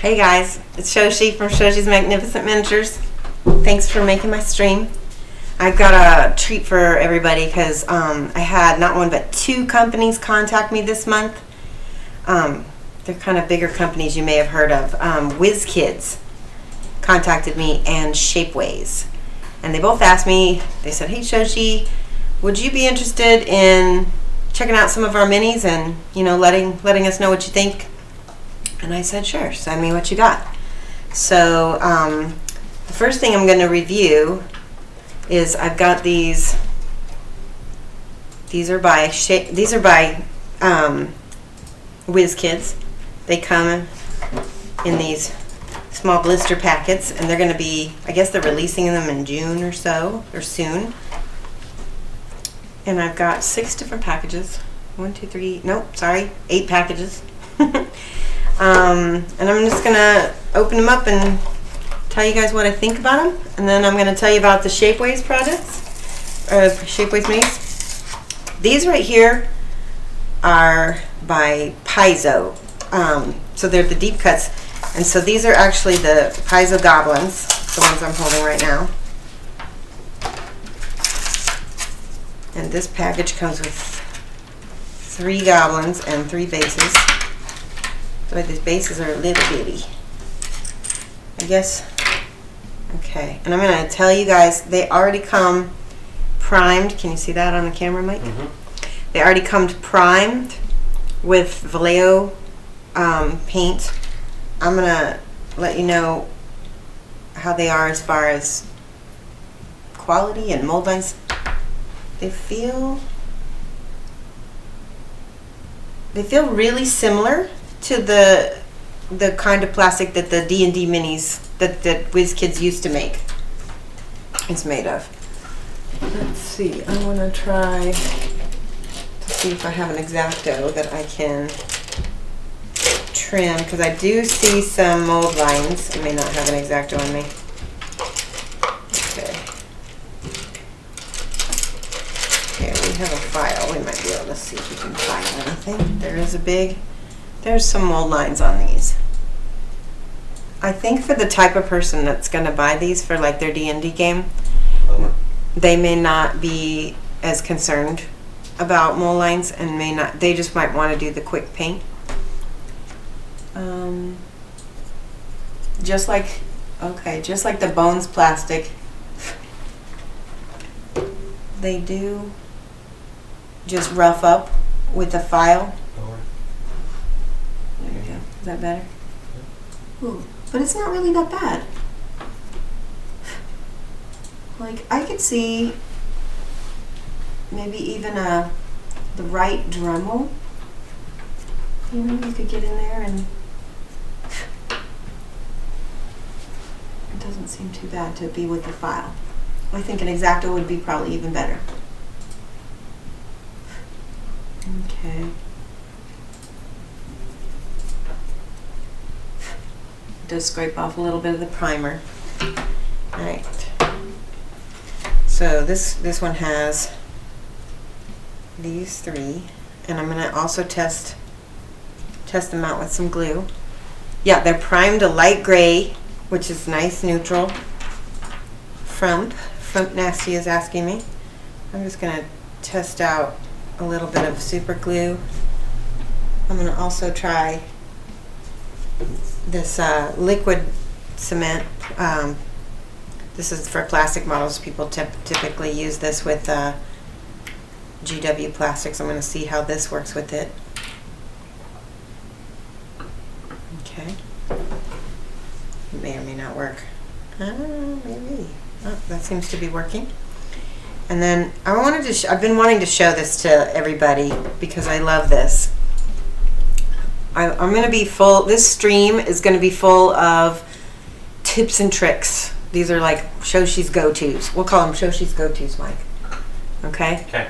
Hey guys, it's Shoshi from Shoshi's Magnificent Miniatures. Thanks for making my stream. I've got a treat for everybody because I had not one but two companies contact me this month. They're kind of bigger companies you may have heard of. Wizkids contacted me and Shapeways. And they both asked me, they said, hey Shoshi, would you be interested in checking out some of our minis and, you know, letting us know what you think? And I said, sure, send me what you got. So the first thing I'm going to review is I've got these. These are by Wizkids. They come in these small blister packets, and they're going to be, I guess they're releasing them in June or so, or soon. And I've got 6 different packages. 1, 2, 3, nope, sorry, 8 packages. And I'm just gonna open them up and tell you guys what I think about them, and then I'm gonna tell you about the Shapeways products, or Shapeways minis. These right here are by Paizo, so they're the deep cuts, and so these are actually the Paizo goblins, the ones I'm holding right now. And this package comes with 3 goblins and 3 bases. So these bases are a little bitty, I guess. Okay, and I'm going to tell you guys, they already come primed. Can you see that on the camera, Mike? Mm-hmm. They already come primed with Vallejo paint. I'm going to let you know how they are as far as quality and mold lines. They feel really similar to the kind of plastic that the D&D minis that Wizkids used to make is made of. Let's see, I want to try to see if I have an X-Acto that I can trim, because I do see some mold lines. I may not have an X-Acto on me. Okay. Here, we have a file. We might be able to see if we can find anything. There's some mold lines on these. I think for the type of person that's going to buy these for like their D&D game, they may not be as concerned about mold lines and they just might want to do the quick paint. Just like the Bones plastic, they do just rough up with the file. There we go. Is that better? Ooh, but it's not really that bad. Like, I could see maybe even the right Dremel. You know, you could get in there and it doesn't seem too bad to be with the file. I think an X-Acto would be probably even better. Okay. It does scrape off a little bit of the primer. Alright. So this one has these 3, and I'm gonna also test them out with some glue. Yeah, they're primed a light gray, which is nice neutral. Frump Nasty is asking me. I'm just gonna test out a little bit of super glue. I'm gonna also try this liquid cement. This is for plastic models. People typically use this with GW plastics. I'm going to see how this works with it. Okay. It may or may not work. Maybe. Oh, that seems to be working. And then I've been wanting to show this to everybody because I love this. I'm going to be this stream is going to be full of tips and tricks. These are like Shoshi's go-tos. We'll call them Shoshi's go-tos, Mike. Okay? Okay.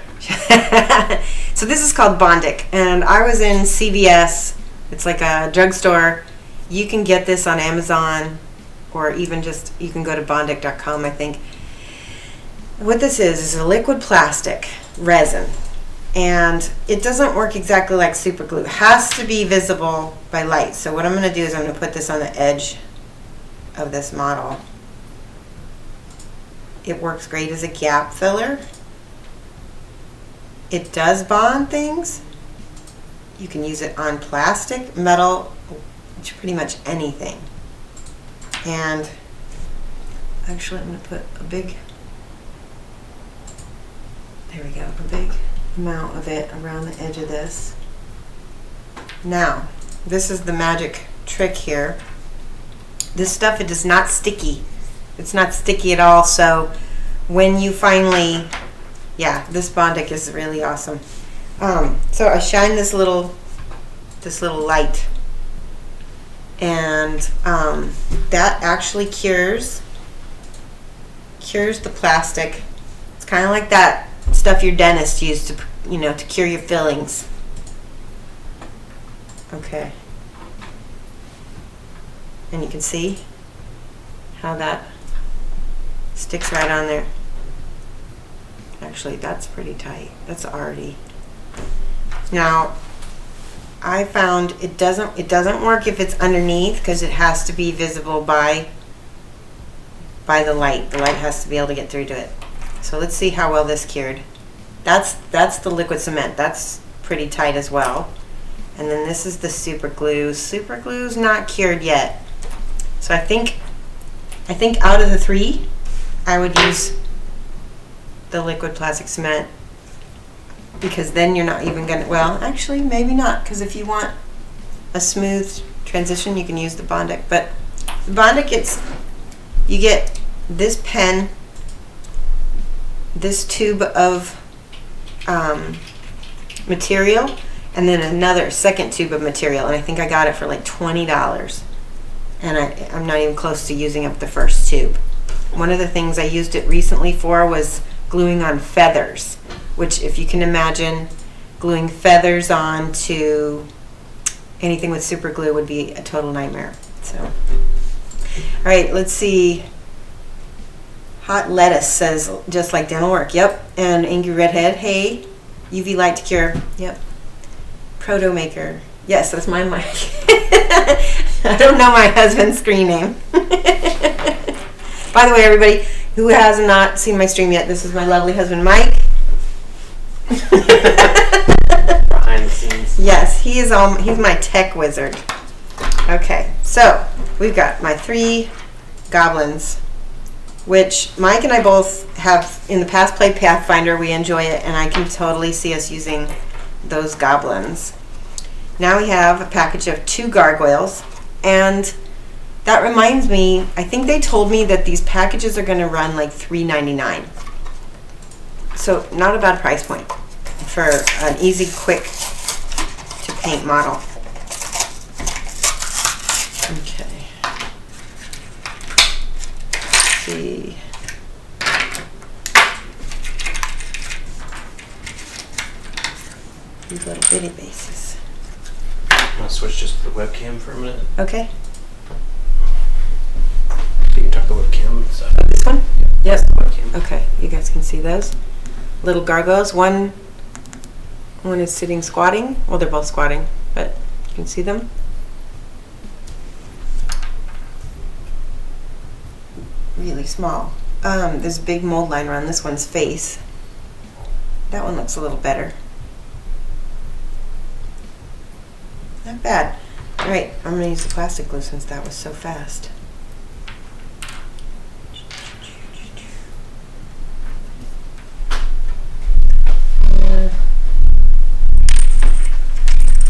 So this is called Bondic, and I was in CVS. It's like a drugstore. You can get this on Amazon, or even just, you can go to bondic.com, I think. What this is a liquid plastic resin. And it doesn't work exactly like super glue. It has to be visible by light. So what I'm going to do is I'm going to put this on the edge of this model. It works great as a gap filler. It does bond things. You can use it on plastic, metal, pretty much anything. And actually I'm going to put a big, there we go, a big amount of it around the edge of this. Now, this is the magic trick here. This stuff, it is not sticky. It's not sticky at all, so when you finally, yeah, this Bondic is really awesome. So I shine this little light, and that actually cures the plastic. It's kind of like that stuff your dentist used to, you know, to cure your fillings. Okay. And you can see how that sticks right on there. Actually, that's pretty tight. That's already. Now, I found it doesn't work if it's underneath, because it has to be visible by the light. The light has to be able to get through to it. So let's see how well this cured. That's the liquid cement. That's pretty tight as well. And then this is the super glue. Super glue's not cured yet. So I think out of the three, I would use the liquid plastic cement, because then you're not even gonna, well, actually maybe not, because if you want a smooth transition, you can use the Bondic. But the Bondic, you get this pen, this tube of material, and then another second tube of material, and I think I got it for like $20, and I'm not even close to using up the first tube. One of the things I used it recently for was gluing on feathers, which, if you can imagine, gluing feathers onto anything with super glue would be a total nightmare. So, all right, let's see. Hot lettuce says, just like dental work. Yep. And angry redhead, hey. UV light to cure. Yep. Proto maker. Yes, that's my mic. I don't know my husband's screen name. By the way, everybody who has not seen my stream yet, this is my lovely husband, Mike. Behind the scenes. Yes, he's my tech wizard. Okay, so we've got my 3 goblins, which Mike and I both have in the past played Pathfinder. We enjoy it, and I can totally see us using those goblins. Now we have a package of 2 gargoyles, and that reminds me, I think they told me that these packages are going to run like $3.99. So not a bad price point for an easy, quick to paint model. Okay. Let's see. These little bitty bases. I'm going to switch just to the webcam for a minute. Okay. So you can tuck the webcam and stuff. This one? Yes. The webcam. Okay, you guys can see those little gargoyles. One is sitting squatting. Well, they're both squatting, but you can see them. Really small. There's a big mold line around this one's face. That one looks a little better. Not bad. All right, I'm going to use the plastic glue since that was so fast.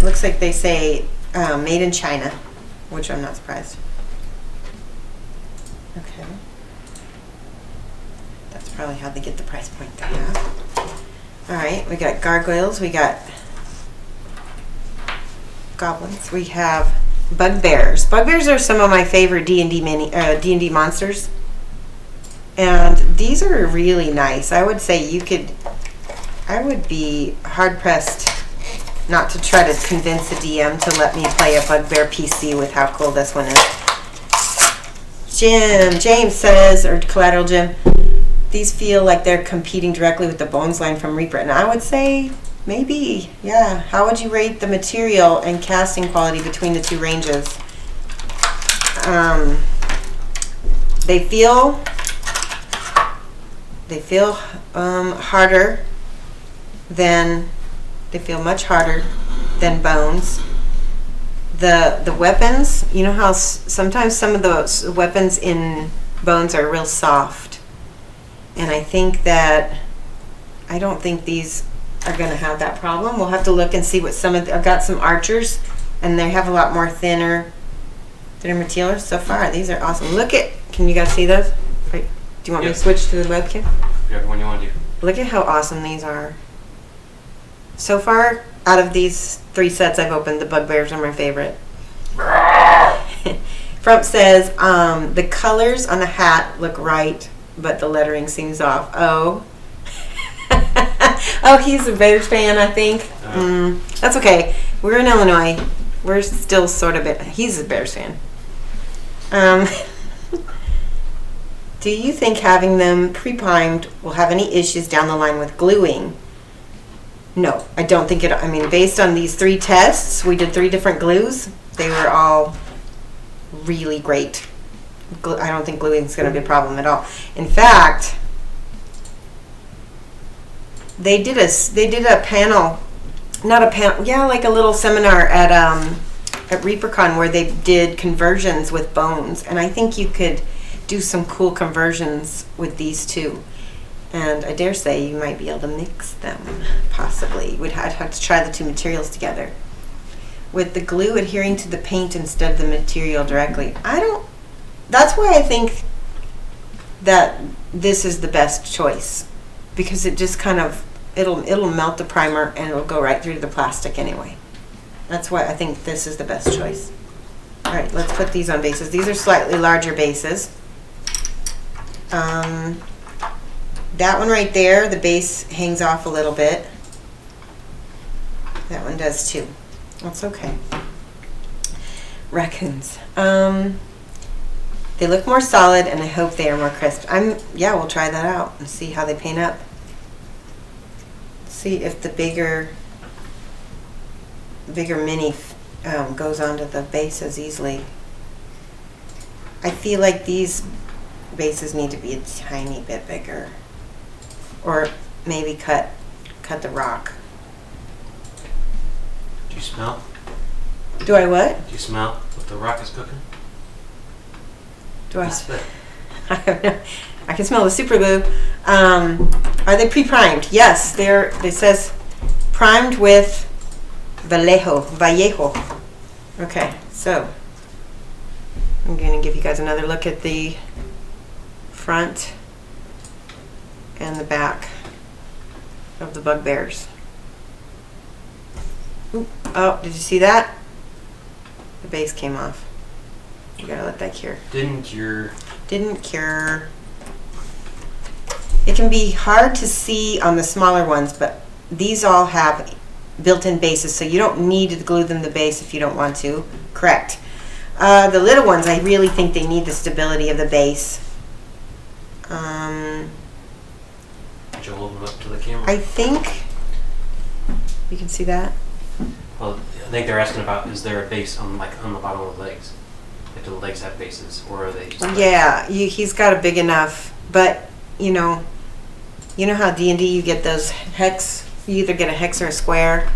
Looks like they say made in China, which I'm not surprised. Okay. That's probably how they get the price point they have. All right, we got gargoyles, we got goblins, we have bugbears. Bugbears are some of my favorite D&D monsters, and these are really nice. I would say I would be hard pressed not to try to convince the DM to let me play a bugbear PC with how cool this one is. James says, or Collateral Jim, these feel like they're competing directly with the bones line from Reaper, and I would say Maybe, yeah. How would you rate the material and casting quality between the two ranges? They feel harder than, they feel much harder than bones. The weapons, you know how sometimes some of those weapons in bones are real soft, and I don't think these are going to have that problem. We'll have to look and see what I've got some archers, and they have a lot more thinner material. So far these are awesome. Can you guys see those? Right. Do you want me to switch to the webcam? Whatever one you want to do. Look at how awesome these are. So far, out of these 3 sets I've opened, the bugbears are my favorite. Frump says, the colors on the hat look right, but the lettering seems off. Oh. Oh, he's a Bears fan, I think. That's okay. We're in Illinois. We're still sort of he's a Bears fan. Do you think having them pre-primed will have any issues down the line with gluing? No, I don't think it. I mean, based on these 3 tests, we did 3 different glues. They were all really great. I don't think gluing is going to be a problem at all. In fact, they did a panel, not a panel, yeah, like a little seminar at ReaperCon where they did conversions with bones, and I think you could do some cool conversions with these too. And I dare say you might be able to mix them, possibly. I'd have to try the 2 materials together. With the glue adhering to the paint instead of the material directly. That's why I think that this is the best choice. Because it just kind of, it'll melt the primer and it'll go right through the plastic anyway. That's why I think this is the best choice. Alright, let's put these on bases. These are slightly larger bases. That one right there, the base hangs off a little bit. That one does too. That's okay. Raccoons. They look more solid, and I hope they are more crisp. Yeah, we'll try that out and see how they paint up. See if the bigger mini goes onto the bases easily. I feel like these bases need to be a tiny bit bigger. Or maybe cut the rock. Do you smell? Do I what? Do you smell what the rock is cooking? Do I? I don't know. I can smell the super glue. Are they pre-primed? Yes, it says primed with Vallejo. Okay, so I'm going to give you guys another look at the front and the back of the bugbears. Ooh, oh, did you see that? The base came off. You gotta let that cure. Didn't cure. It can be hard to see on the smaller ones, but these all have built-in bases, so you don't need to glue them to the base if you don't want to. Correct. The little ones, I really think they need the stability of the base. Did you hold them up to the camera? I think you can see that. Well, I think they're asking about, is there a base on the bottom of the legs? Like, do the legs have bases, or are they just Yeah, he's got a big enough, but you know how D&D you get those hex, you either get a hex or a square.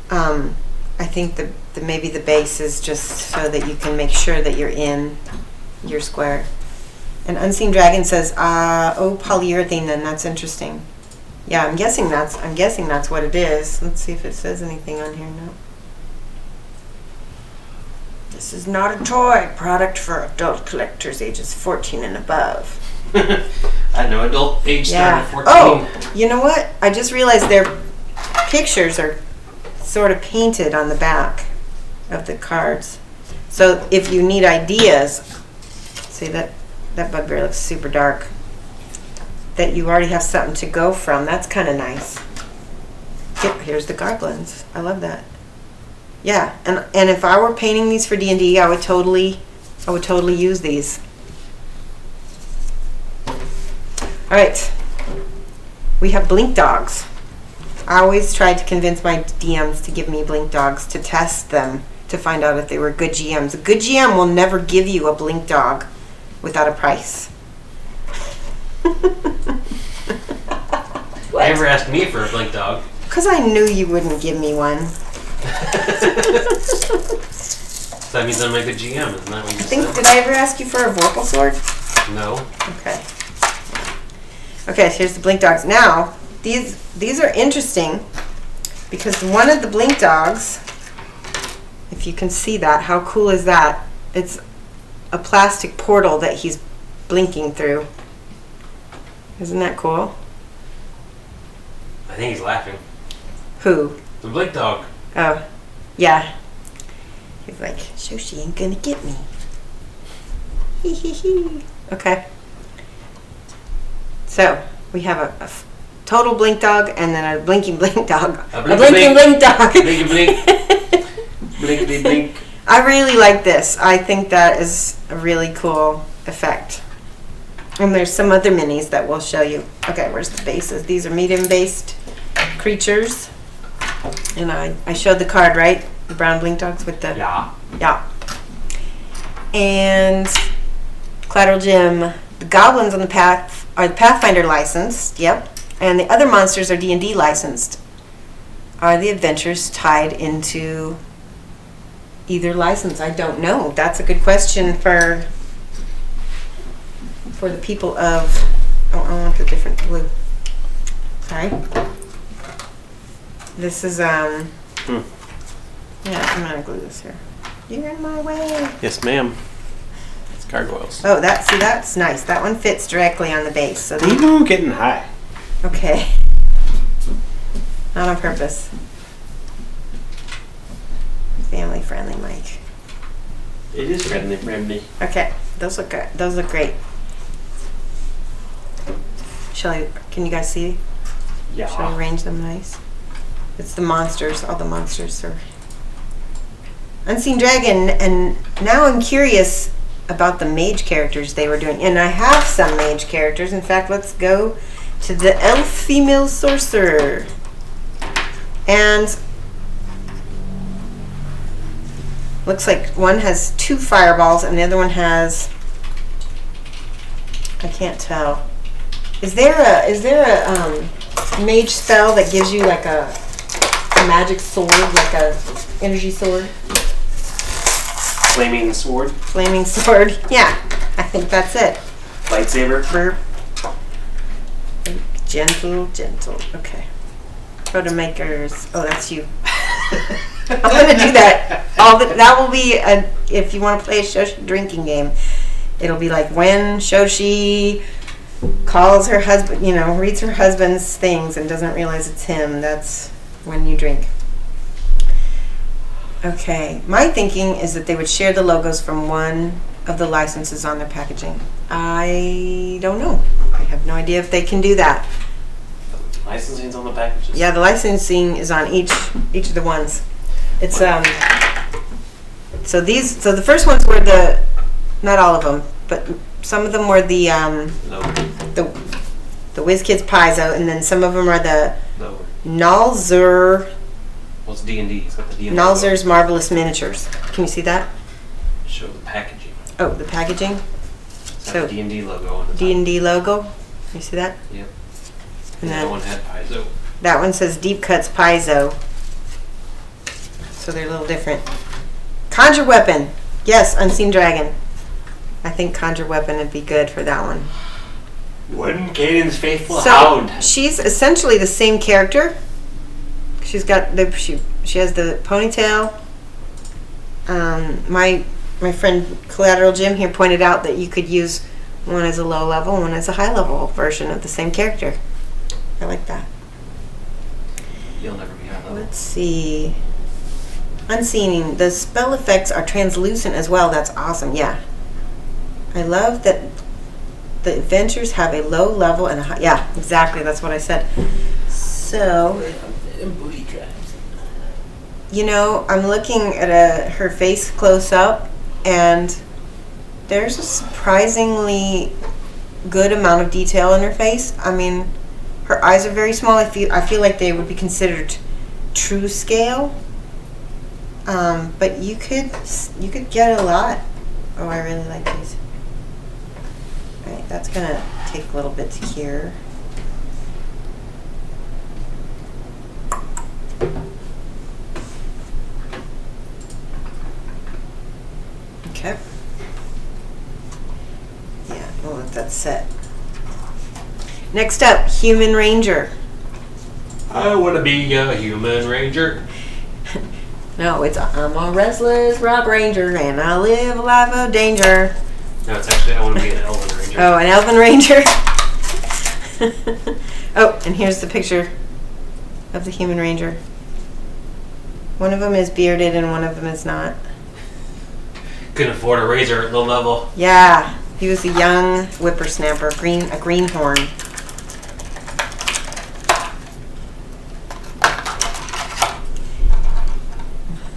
Mm-hmm. I think maybe the base is just so that you can make sure that you're in your square. And Unseen Dragon says, oh, polyurethane then, that's interesting. Yeah, I'm guessing that's what it is. Let's see if it says anything on here. No. This is not a toy. Product for adult collectors ages 14 and above. I know adult age starting at 14. Oh, you know what? I just realized their pictures are sort of painted on the back of the cards. So if you need ideas, see that bugbear looks super dark. That you already have something to go from. That's kind of nice. Yep, here's the goblins. I love that. Yeah, and if I were painting these for D&D, I would totally use these. All right, we have blink dogs. I always tried to convince my DMs to give me blink dogs to test them to find out if they were good GMs. A good GM will never give you a blink dog without a price. Why ever asked me for a blink dog? Because I knew you wouldn't give me one. So that means I'm a good GM, isn't that what you said? Did I ever ask you for a Vorpal sword? No. Okay. Okay, so here's the blink dogs. Now, these are interesting because one of the blink dogs, if you can see that, how cool is that? It's a plastic portal that he's blinking through. Isn't that cool? I think he's laughing. Who? The blink dog. Oh, yeah. He's like, Shoshi ain't gonna get me. Hee hee hee. Okay. So, we have a total blink dog and then a blinking blink dog. A blinking blink dog. Blinky blink. Blinkety blink. I really like this. I think that is a really cool effect. And there's some other minis that we'll show you. Okay, where's the bases? These are medium-based creatures. And I showed the card, right? The brown blink dogs with the... Yeah. Yeah. And Collateral Gym. The goblins on the path are the Pathfinder licensed. Yep. And the other monsters are D&D licensed. Are the adventures tied into either license? I don't know. That's a good question for the people of... Oh, I want a different blue. Sorry. This is, Yeah, I'm gonna glue this here. You're in my way. Yes, ma'am. It's gargoyles. Oh, that's nice. That one fits directly on the base. So Ooh, getting high. okay. Not on purpose. Family friendly, Mike. It is friendly. Okay, those look good. Those look great. Can you guys see? Yeah. Shall I arrange them nice? It's the monsters. All the monsters are Unseen Dragon, and now I'm curious about the mage characters they were doing. And I have some mage characters. In fact, let's go to the elf female sorcerer. And looks like one has 2 fireballs and the other one has, I can't tell. Is there a mage spell that gives you like a magic sword, like a energy sword? Flaming sword. Flaming sword. Yeah, I think that's it. Lightsaber. Burp. Gentle. Okay. Photo makers. Oh, that's you. I'm gonna do that. That will be if you want to play a Shoshi drinking game. It'll be like when Shoshi calls her husband, reads her husband's things and doesn't realize it's him. That's when you drink. Okay, my thinking is that they would share the logos from one of the licenses on their packaging. I don't know. I have no idea if they can do that. Licensing's on the packages. Yeah, the licensing is on each of the ones. It's so the first ones were not all of them, but some of them were the Wizkids Paizo, and then some of them are the Nalzer. Well, it's D&D. It's got the D&D. Nalzer's Marvelous Miniatures. Can you see that? Show the packaging. Oh, the packaging. It's got the D&D logo on the top. D&D logo. You see that? Yep. And that one had Paizo. That one says Deep Cuts Paizo. So they're a little different. Conjure Weapon. Yes, Unseen Dragon. I think Conjure Weapon would be good for that one. One Canaan's faithful So hound. she's essentially the same character. She's got she has the ponytail. My friend Collateral Jim here pointed out that you could use one as a low level and one as a high level version of the same character. I like that. You'll never be high level. Let's see. Unseen. The spell effects are translucent as well. That's awesome. Yeah. I love that the adventures have a low level and a high. Yeah, exactly. That's what I said. So, I'm looking at her face close up, and there's a surprisingly good amount of detail in her face. I mean, Her eyes are very small. I feel like they would be considered true scale. But you could get a lot. Oh, I really like these. All right, that's gonna take a little bit to cure. Okay. Yeah, we'll let that set. Next up, Human Ranger. I want to be a human ranger. No, it's I'm a restless Rob Ranger and I live a life of danger. No, it's actually I want to be an elven ranger. Oh, an elven ranger. Oh, and here's the picture of the Human Ranger. One of them is bearded and one of them is not. Couldn't afford a razor at low level. Yeah, he was a young whippersnapper, a greenhorn.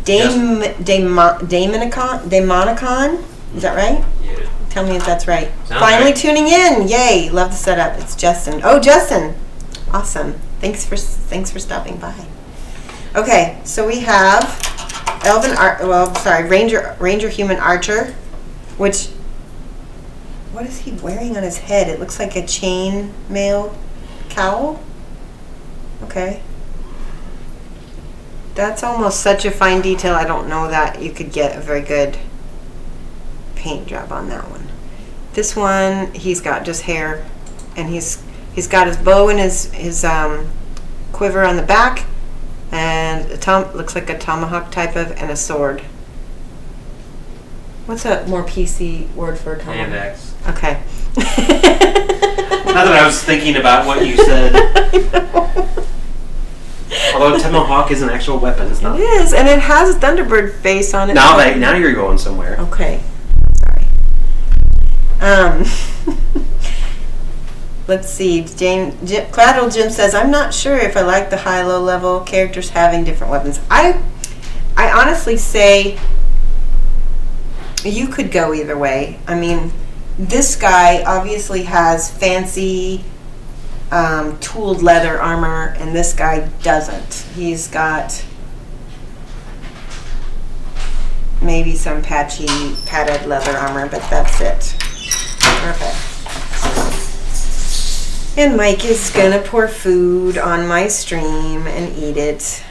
Daemonicon? Is that right? Yeah. Tell me if that's right. Sounds Finally right. tuning in. Yay. Love the setup. It's Justin. Oh, Justin. Awesome. Thanks for stopping by. Okay, so we have Ranger Human Archer, which, what is he wearing on his head? It looks like a chain mail cowl. Okay. That's almost such a fine detail. I don't know that you could get a very good paint job on that one. This one, he's got just hair, and he's got his bow and his quiver on the back, and looks like a tomahawk type of, and a sword. What's a more PC word for a tomahawk? Hand axe. Okay. Not that I was thinking about what you said. Although tomahawk is an actual weapon, it's not. It is, and it has a Thunderbird face on it. Now you're going somewhere. Okay. Sorry. Let's see. Collateral Jim says, I'm not sure if I like the high-low level characters having different weapons. I honestly say you could go either way. I mean, this guy obviously has fancy tooled leather armor, and this guy doesn't. He's got maybe some padded leather armor, but that's it. Okay. And Mike is gonna pour food on my stream and eat it.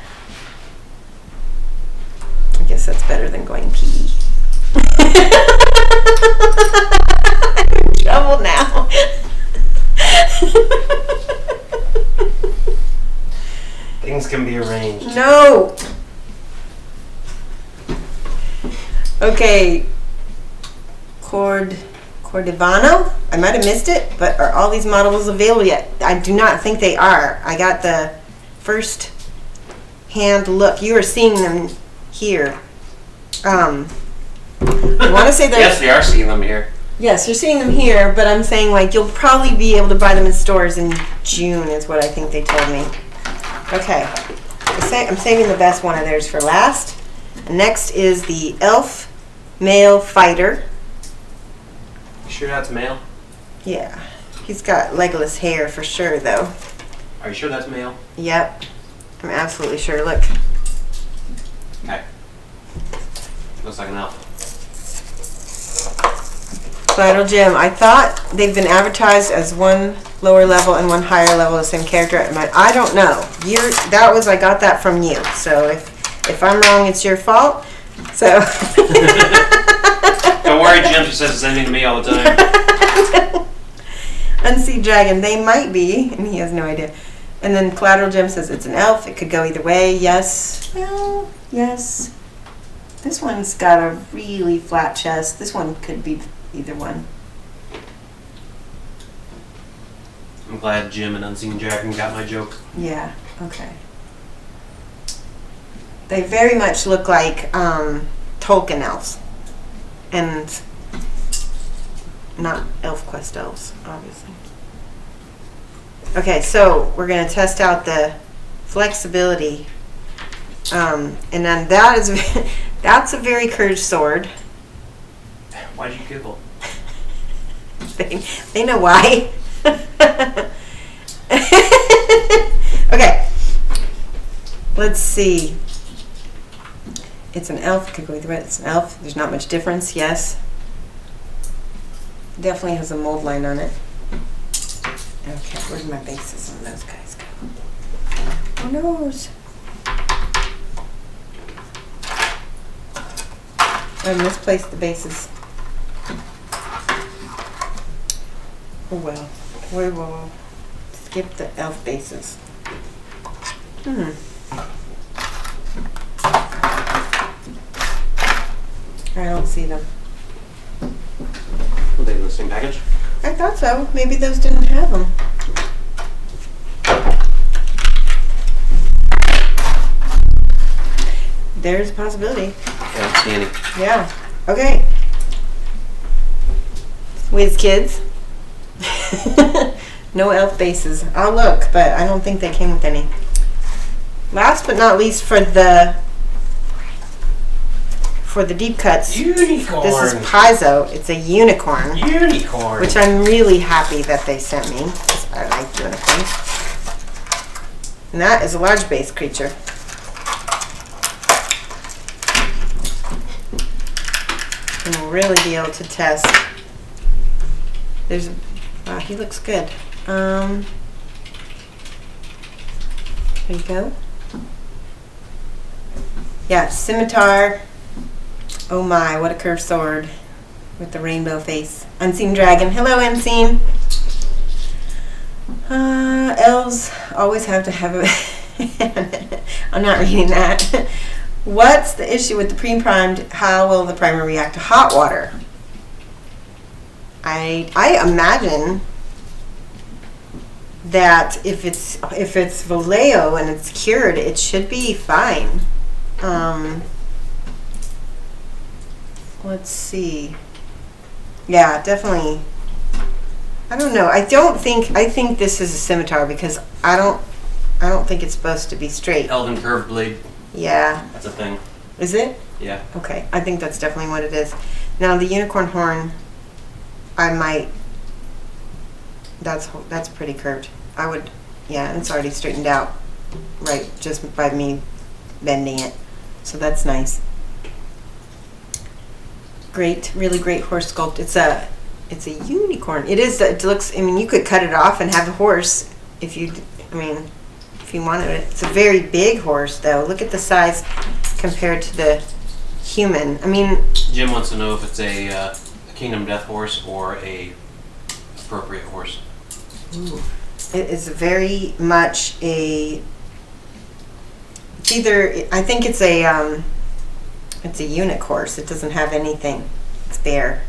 I guess that's better than going pee. I'm in trouble now. Things can be arranged. No. Okay. Cordivano? I might have missed it, but are all these models available yet? I do not think they are. I got the first hand look. You are seeing them here. I want to say that. Yes, we are seeing them here. Yes, you're seeing them here, but I'm saying like you'll probably be able to buy them in stores in June is what I think they told me. Okay. I'm saving the best one of theirs for last. Next is the Elf Male Fighter. You sure that's male? Yeah. He's got legless hair for sure, though. Are you sure that's male? Yep. I'm absolutely sure. Look. Okay. Looks like an elf. Collateral Gem. I thought they've been advertised as one lower level and one higher level of the same character. I don't know. I got that from you. So if I'm wrong, it's your fault. So. Don't worry, Jim. She says the same thing to me all the time. Unsea Dragon. They might be, and he has no idea. And then Collateral Gem says it's an elf. It could go either way. Yes. Well, yes. This one's got a really flat chest. This one could be either one. I'm glad Jim and Unseen Dragon got my joke. Yeah. Okay. They very much look like Tolkien elves, and not ElfQuest elves, obviously. Okay, so we're going to test out the flexibility, and then that's a very curved sword. Why'd you giggle? They know why. Okay. Let's see. It's an elf. Could go either way. It's an elf. There's not much difference. Yes. Definitely has a mold line on it. Okay, where's my bases on those guys go? Who knows? I misplaced the bases. Oh well. We will skip the elf bases. I don't see them. Were they in the same package? I thought so. Maybe those didn't have them. There's a possibility. I don't see any. Yeah. Okay. Wizkids. No elf bases. I'll look, but I don't think they came with any. Last but not least, for the deep cuts, Unicorn. this is Paizo. It's a unicorn, Unicorn. which I'm really happy that they sent me, 'cause I like unicorns. And that is a large base creature. And we'll really be able to test. Wow, he looks good. There you go. Yeah, scimitar. Oh my, what a curved sword with the rainbow face. Unseen dragon. Hello, Unseen. Elves always have to have a... I'm not reading that. What's the issue with the pre-primed? How will the primer react to hot water? I imagine that if it's Vallejo and it's cured, it should be fine. Let's see. Yeah, definitely. I don't know. I think this is a scimitar because I don't think it's supposed to be straight. Elven curved blade. Yeah. That's a thing. Is it? Yeah. Okay. I think that's definitely what it is. Now the unicorn horn, I might. That's pretty curved. I would. Yeah, it's already straightened out, right? Just by me bending it. So that's nice. Great, really great horse sculpt. It's a unicorn. It is. It looks. I mean, you could cut it off and have a horse if you. I mean, if you wanted it. It's a very big horse, though. Look at the size compared to the human. I mean. Jim wants to know if it's a Kingdom Death horse or a appropriate horse. Ooh. It is very much a. It's either. I think it's a. It's a eunuch horse. It doesn't have anything. It's bare.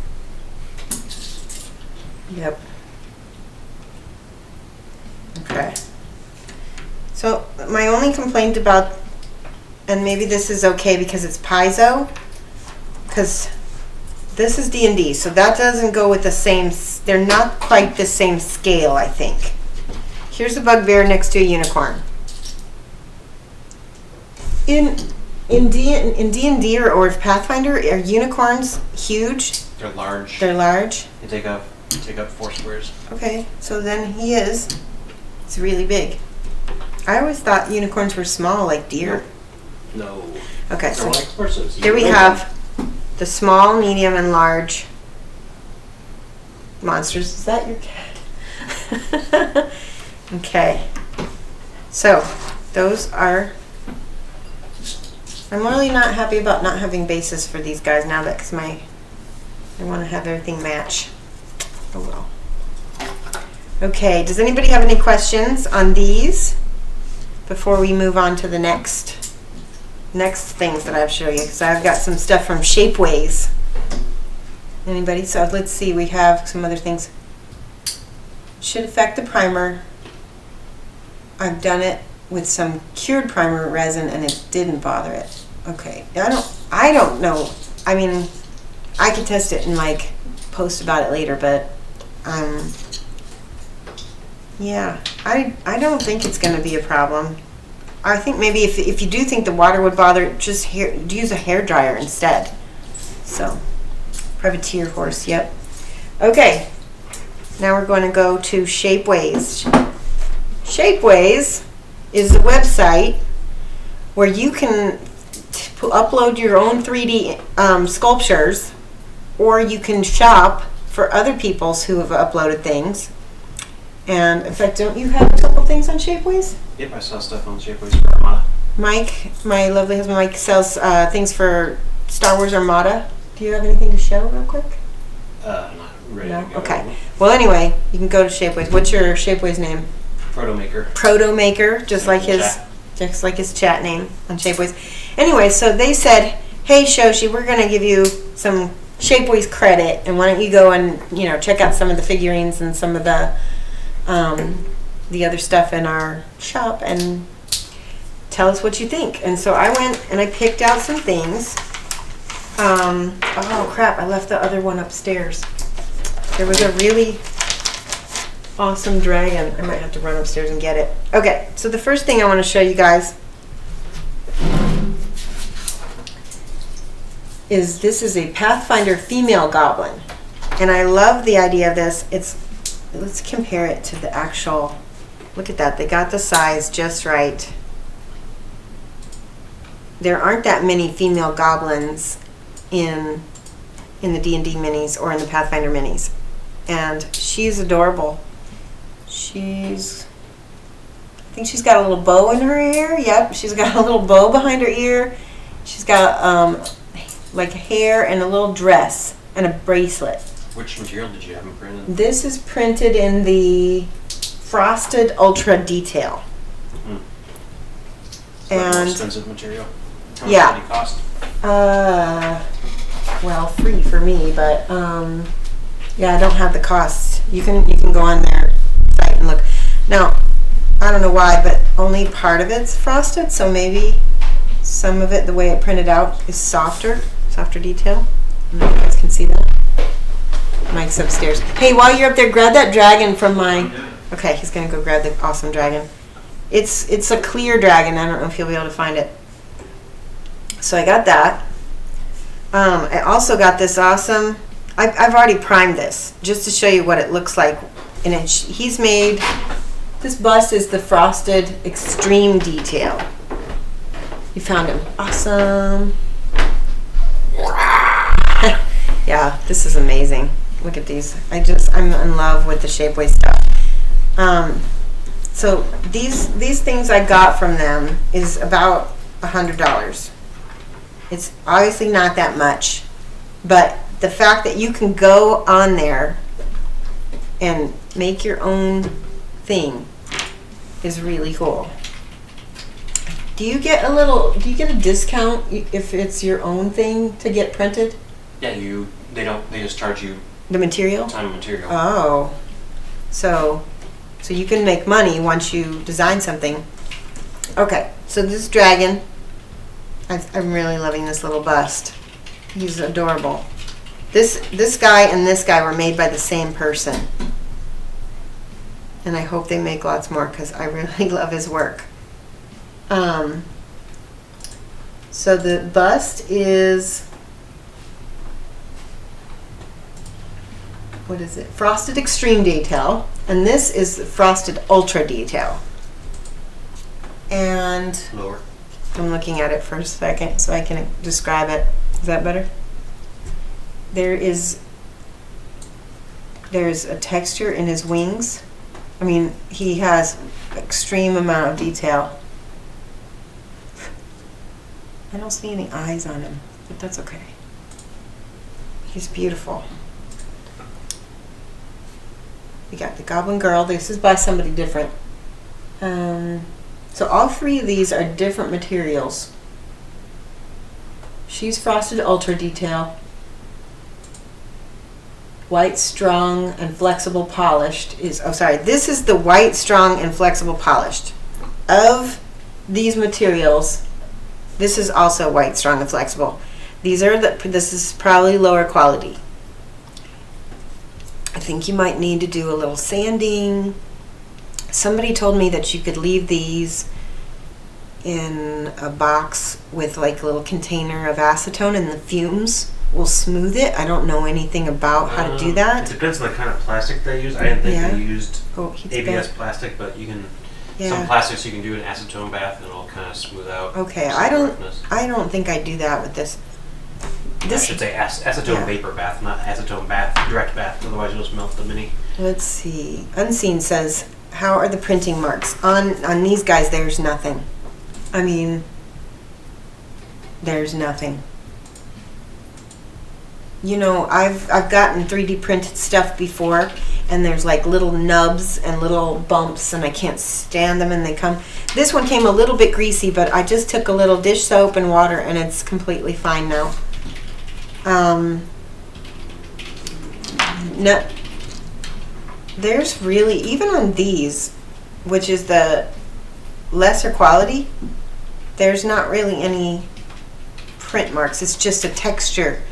Yep. Okay. So my only complaint about, and maybe this is okay because it's Paizo, because this is D&D, so that doesn't go with the same. They're not quite the same scale, I think. Here's a bugbear next to a unicorn. In D&D or if Pathfinder, are unicorns huge? They're large. They're large? They take up 4 squares. Okay, so then he is. It's really big. I always thought unicorns were small, like deer. No. Okay, They're so like horses. here we have the small, medium, and large monsters. Is that your cat? Okay. So, those are... I'm really not happy about not having bases for these guys now that because I want to have everything match. Oh well. Okay, does anybody have any questions on these before we move on to the next things that I've shown you? Because I've got some stuff from Shapeways. Anybody? So let's see, we have some other things. Should affect the primer. I've done it with some cured primer resin and it didn't bother it. Okay, I don't know. I mean, I could test it and like post about it later, but yeah, I don't think it's going to be a problem. I think maybe if you do think the water would bother, just use a hair dryer instead. So, privateer horse, yep. Okay, now we're going to go to Shapeways. Shapeways is a website where you can upload your own 3D sculptures, or you can shop for other people's who have uploaded things. And in fact, don't you have a couple things on Shapeways? Yep, I saw stuff on Shapeways for Armada. Mike, my lovely husband Mike, sells things for Star Wars Armada. Do you have anything to show real quick? Not ready No? to go. Okay. Well, anyway, you can go to Shapeways. What's your Shapeways name? Protomaker. Protomaker, just like his chat name on Shapeways. Anyway, so they said, "Hey, Shoshi, we're going to give you some Shapeways credit, and why don't you go and check out some of the figurines and some of the other stuff in our shop and tell us what you think." And so I went and I picked out some things. Oh crap! I left the other one upstairs. There was a really awesome dragon. I might have to run upstairs and get it. Okay, so the first thing I want to show you guys is this is a Pathfinder female goblin. And I love the idea of this. Let's compare it to the actual, look at that. They got the size just right. There aren't that many female goblins in the D&D minis or in the Pathfinder minis. And she's adorable. I think she's got a little bow in her hair. Yep, she's got a little bow behind her ear. She's got like hair and a little dress and a bracelet. Which material did you have them printed? This is printed in the Frosted Ultra Detail. And more expensive material. How much did it cost? Well, free for me, but yeah, I don't have the costs. You can go on their site and look. Now, I don't know why, but only part of it's frosted, so maybe some of it, the way it printed out, is softer detail. I don't know if you guys can see that. Mike's upstairs. Hey, while you're up there, grab that dragon from my... Okay, he's going to go grab the awesome dragon. It's a clear dragon. I don't know if you'll be able to find it. So I got that. I also got this awesome... I've already primed this, just to show you what it looks like. And he's made... This bust is the Frosted Extreme Detail. You found him. Awesome. Yeah, this is amazing. Look at these. I'm in love with the Shapeways stuff. So these things I got from them is about $100. It's obviously not that much, but the fact that you can go on there and make your own thing is really cool. Do you get a discount if it's your own thing to get printed? Yeah, they just charge you The material? time and material. Oh. So you can make money once you design something. Okay, so this dragon, I'm really loving this little bust. He's adorable. This guy and this guy were made by the same person. And I hope they make lots more because I really love his work. So the bust is, what is it? Frosted Extreme Detail. And this is Frosted Ultra Detail. And Lower. I'm looking at it for a second so I can describe it. Is that better? There's a texture in his wings. I mean, he has extreme amount of detail. I don't see any eyes on him, but that's okay. He's beautiful. We got the Goblin Girl. This is by somebody different. So all three of these are different materials. She's Frosted Ultra Detail. White, Strong, and Flexible Polished is... Oh, sorry. This is the White, Strong, and Flexible Polished. Of these materials, this is also White, Strong, and Flexible. This is probably lower quality. I think you might need to do a little sanding. Somebody told me that you could leave these in a box with like a little container of acetone and the fumes will smooth it. I don't know anything about how to do that. It depends on the kind of plastic they use. I didn't think they used Oh, he's ABS back. plastic, but you can Some plastics you can do an acetone bath and it'll kind of smooth out. Okay, some I roughness. don't think I do that with this. I should say acetone vapor bath, not acetone bath, direct bath. Otherwise, you'll just melt the mini. Let's see. Unseen says, how are the printing marks? On these guys, there's nothing. I mean, there's nothing. You know, I've gotten 3D printed stuff before, and there's like little nubs and little bumps, and I can't stand them, and they come. This one came a little bit greasy, but I just took a little dish soap and water, and it's completely fine now. No, there's really, even on these, which is the lesser quality, there's not really any print marks. It's just a texture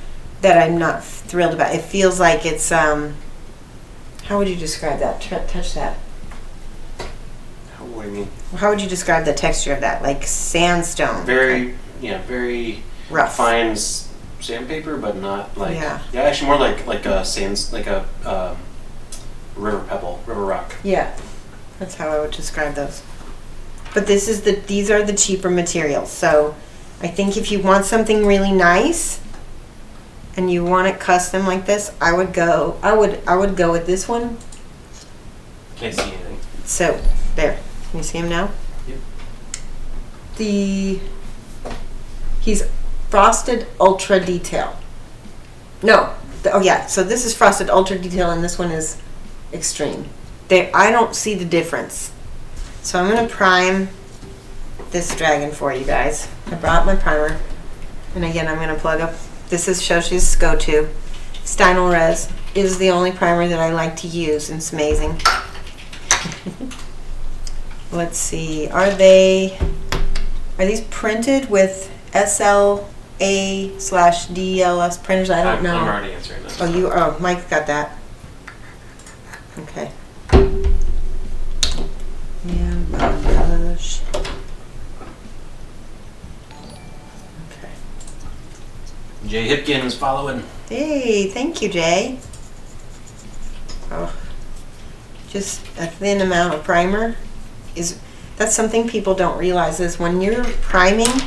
that I'm not thrilled about. It feels like it's, how would you describe that? Touch that. What do you mean? How would you describe the texture of that? Like sandstone. Very, very rough. fine sandpaper, but not like. Yeah. Yeah, actually more like a river pebble, river rock. Yeah, that's how I would describe those. But these are the cheaper materials. So I think if you want something really nice and you want it custom like this, I would go with this one. Can't see anything. So there. Can you see him now? Yep. He's Frosted Ultra Detail. No. Oh yeah, so this is Frosted Ultra Detail and this one is Extreme. I don't see the difference. So I'm going to prime this dragon for you guys. I brought my primer. And again, I'm going to plug up. This is Shoshi's go-to. Stynal Res is the only primer that I like to use, and it's amazing. Let's see. Are these printed with SLA/DLS printers? I don't know. I'm already answering that. Oh, Mike got that. Okay. And brush. Okay. Jay Hipkins following. Hey, thank you, Jay. Oh, just a thin amount of primer that's something people don't realize is when you're priming,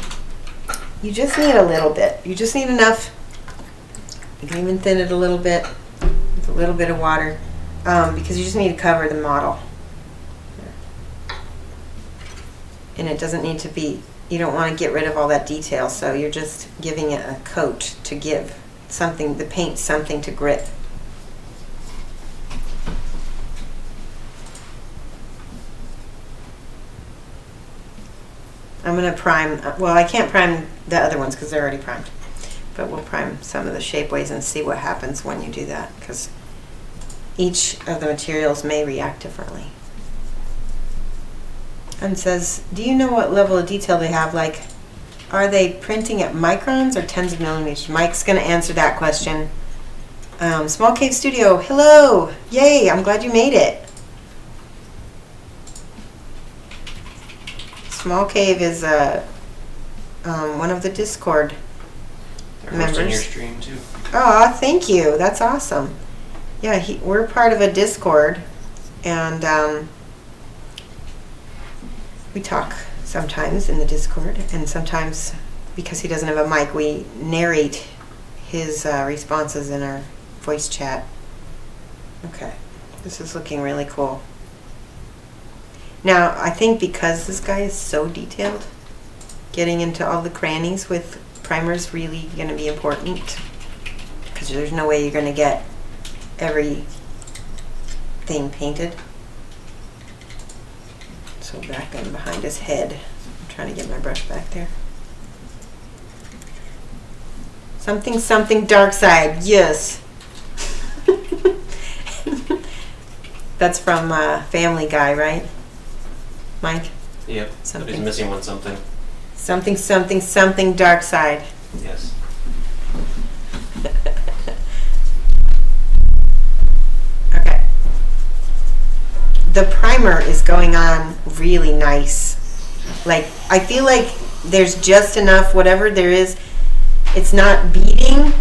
you just need a little bit. You just need enough. You can even thin it a little bit with a little bit of water because you just need to cover the model. And it doesn't need to be, you don't want to get rid of all that detail, so you're just giving it a coat to give something, the paint something to grip. I'm going to prime, well, I can't prime the other ones because they're already primed, but we'll prime some of the Shapeways and see what happens when you do that, because each of the materials may react differently. And says, do you know what level of detail they have? Like, are they printing at microns or tens of millimeters? Mike's going to answer that question. Small Cave Studio, hello! Yay, I'm glad you made it. Small Cave is one of the Discord They're members. hosting your stream too. Oh, thank you. That's awesome. Yeah, we're part of a Discord, and we talk sometimes in the Discord, and sometimes, because he doesn't have a mic, we narrate his responses in our voice chat. Okay, this is looking really cool. Now, I think because this guy is so detailed, getting into all the crannies with primer is really going to be important, because there's no way you're going to get everything painted. So back in behind his head. I'm trying to get my brush back there. Something, something dark side. Yes. That's from Family Guy, right? Mike? Yep. Something. He's missing one something. Something, something, something dark side. Yes. Okay. The primer is going on really nice. Like, I feel like there's just enough, whatever there is, it's not beating.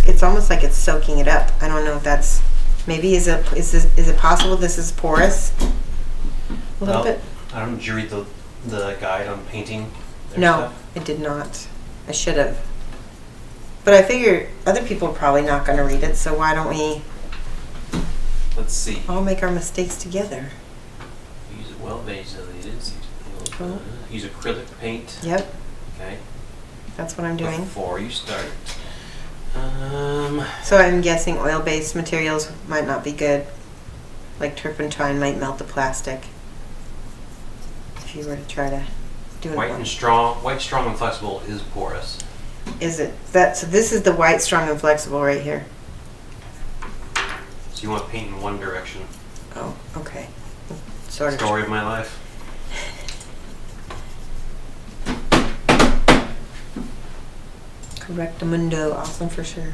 It's almost like it's soaking it up. I don't know if that's Maybe is it possible this is porous? A little bit? I don't. Did you read the guide on painting? Their No, stuff? I did not. I should have. But I figure other people are probably not going to read it, so why don't we Let's see. all make our mistakes together? Use it well ventilated. Cool. Use acrylic paint. Yep, Okay. that's what I'm doing. Before you start. So I'm guessing oil-based materials might not be good. Like turpentine might melt the plastic. If you were to try to do it. White, strong, and flexible is porous. Is it that? So this is the white, strong, and flexible right here. So you want to paint in one direction. Oh, okay. Sort of. Story of my life. Correctamundo, awesome for sure.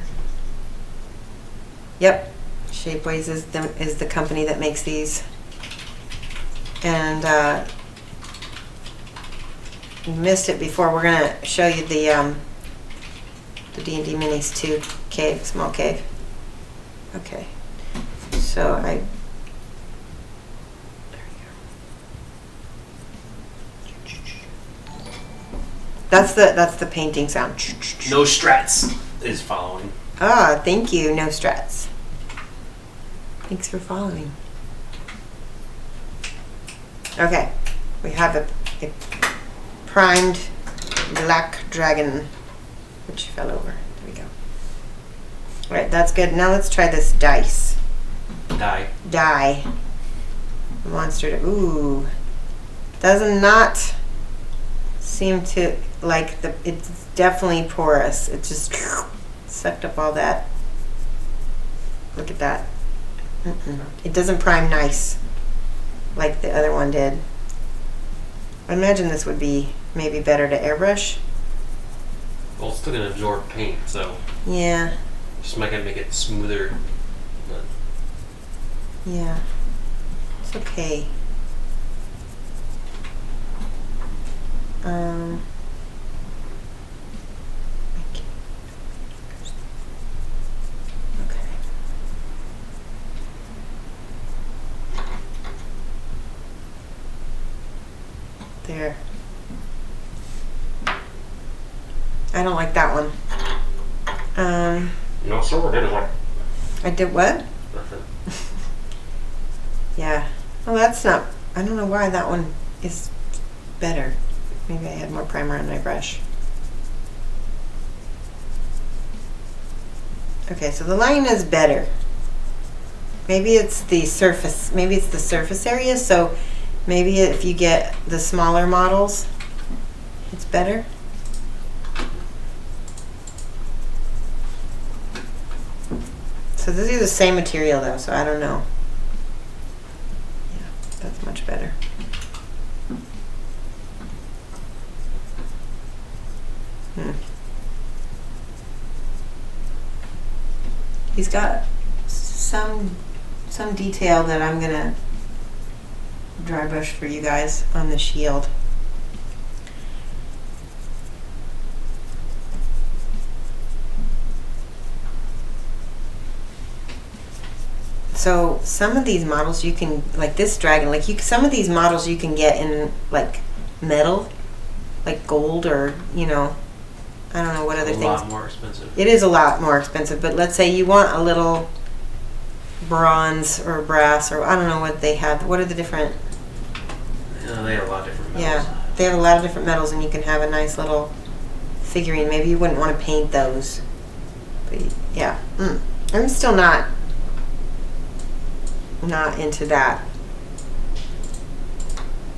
Yep, Shapeways is the company that makes these, and you missed it before. We're gonna show you the D&D Minis 2 cave, small cave. Okay, so there we go. That's the painting sound. No strats is following. Ah, thank you, no strats. Thanks for following. Okay, we have a primed black dragon, which fell over. There we go. All right, that's good. Now let's try this dice. Die. Monster. Ooh, does not seem to like it's definitely porous. It just sucked up all that. Look at that. It doesn't prime nice like the other one did. I imagine this would be maybe better to airbrush. Well, it's still gonna absorb paint, so Yeah. just might gotta make it smoother. But Yeah. It's okay. Okay. There. I don't like that one. no, sir, we're gonna like I did what? nothing. Yeah. Well, that's not. I don't know why that one is better. Maybe I had more primer on my brush. Okay, so the line is better. Maybe it's the surface. Maybe it's the surface area. So maybe if you get the smaller models, it's better. So this is the same material though, so I don't know. Yeah, that's much better. He's got some detail that I'm gonna dry brush for you guys on the shield. So some of these models you can, like this dragon, like some of these models you can get in like metal, like gold, or I don't know what other things. A lot more expensive. It is a lot more expensive, but let's say you want a little bronze or brass, or I don't know what they have. What are the different? They have a lot of different metals. Yeah, they have a lot of different metals, and you can have a nice little figurine. Maybe you wouldn't want to paint those, but yeah, I'm still not into that.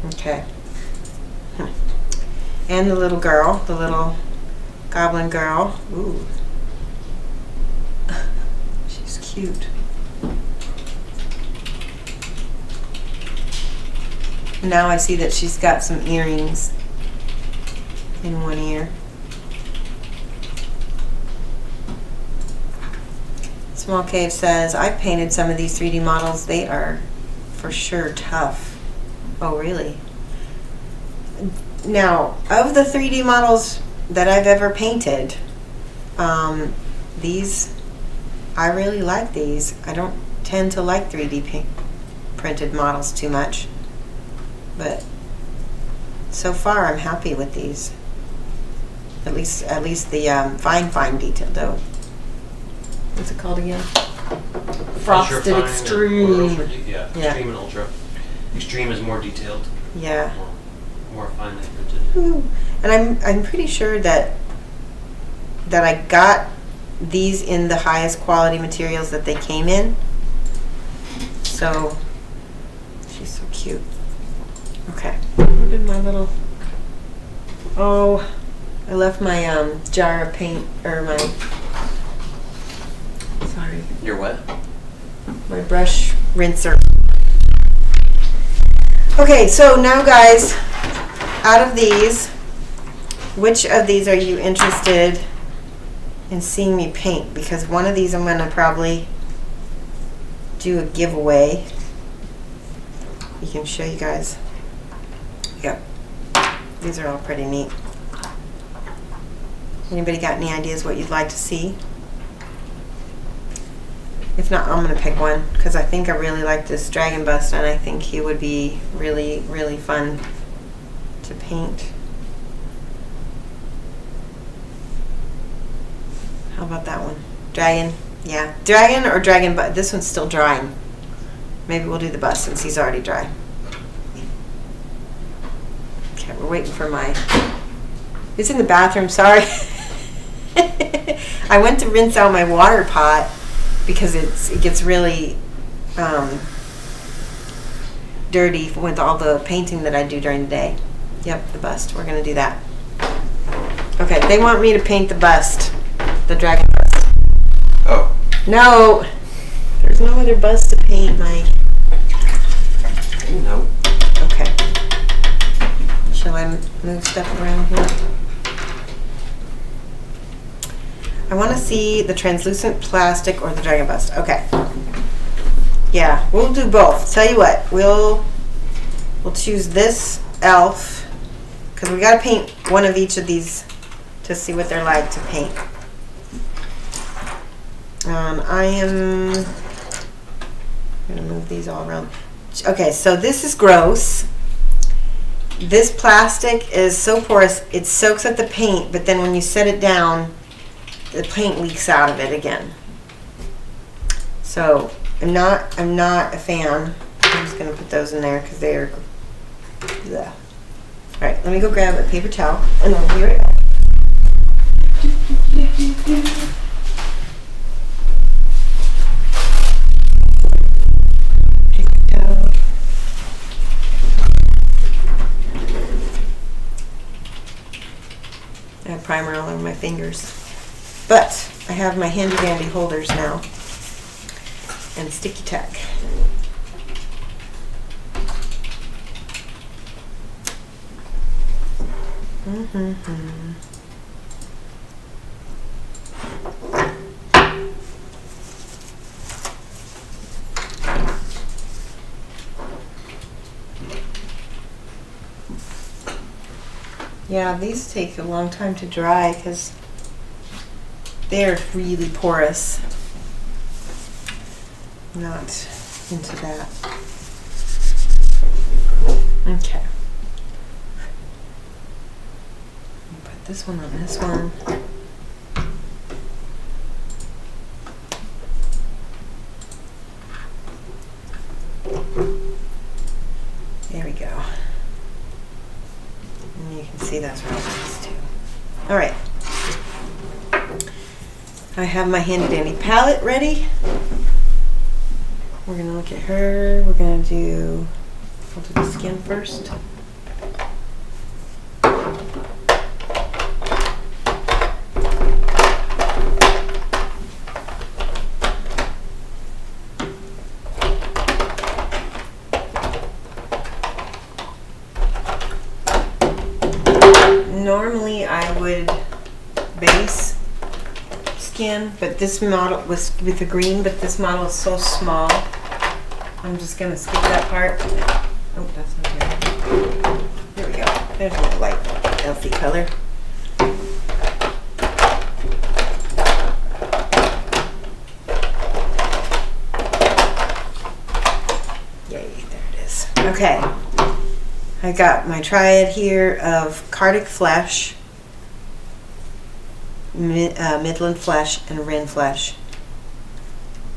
Okay. And the little girl, the little goblin girl. Ooh. She's cute. Now I see that she's got some earrings in one ear. Small Cave says, I've painted some of these 3D models. They are for sure tough. Oh, really? Now, of the 3D models that I've ever painted, these, I really like these. I don't tend to like 3D printed models too much. But so far I'm happy with these. At least the fine detail though. What's it called again? Frosted Ultra fine Extreme. yeah, Extreme and Ultra. Extreme is more detailed. Yeah. More finely printed. Ooh. And I'm pretty sure that I got these in the highest quality materials that they came in. So she's so cute. Okay. Where did my little... Oh, I left my jar of paint, or my... Sorry. You're what? My brush rinser. Okay, so now guys, out of these, which of these are you interested in seeing me paint? Because one of these I'm going to probably do a giveaway. You can show you guys. Yep. These are all pretty neat. Anybody got any ideas what you'd like to see? If not, I'm going to pick one because I think I really like this dragon bust and I think he would be really, really fun to paint. How about that one? Dragon? Yeah. Dragon or dragon bust? This one's still drying. Maybe we'll do the bust since he's already dry. Okay, we're waiting for my... It's in the bathroom, sorry. I went to rinse out my water pot because it gets really dirty with all the painting that I do during the day. Yep, the bust. We're going to do that. Okay, they want me to paint the bust. The dragon bust. Oh. No! There's no other bust to paint, Mike. No. Okay. Shall I move stuff around here? I want to see the translucent plastic or the dragon bust. Okay. Yeah, we'll do both. Tell you what, we'll choose this elf because we got to paint one of each of these to see what they're like to paint. I am going to move these all around. Okay, so this is gross. This plastic is so porous, it soaks up the paint, but then when you set it down, the paint leaks out of it again. So I'm not a fan. I'm just gonna put those in there because they are. Bleh. All right, let me go grab a paper towel and I'll be right back. Paper towel. I have primer all over my fingers. But I have my handy dandy holders now and sticky tack. Yeah, these take a long time to dry because they're really porous. Not into that. Okay. Put this one on this one. There we go. And you can see that's where all these too. All right. I have my handy dandy palette ready. We're gonna look at her. We're gonna do, we'll do the skin first. Normally I would base skin, but this model was with the green, but this model is so small. I'm just gonna skip that part. Oh, that's not here. There we go. There's my light, healthy color. Okay. I got my triad here of Cardic Flesh, Midland Flesh, and Rin Flesh.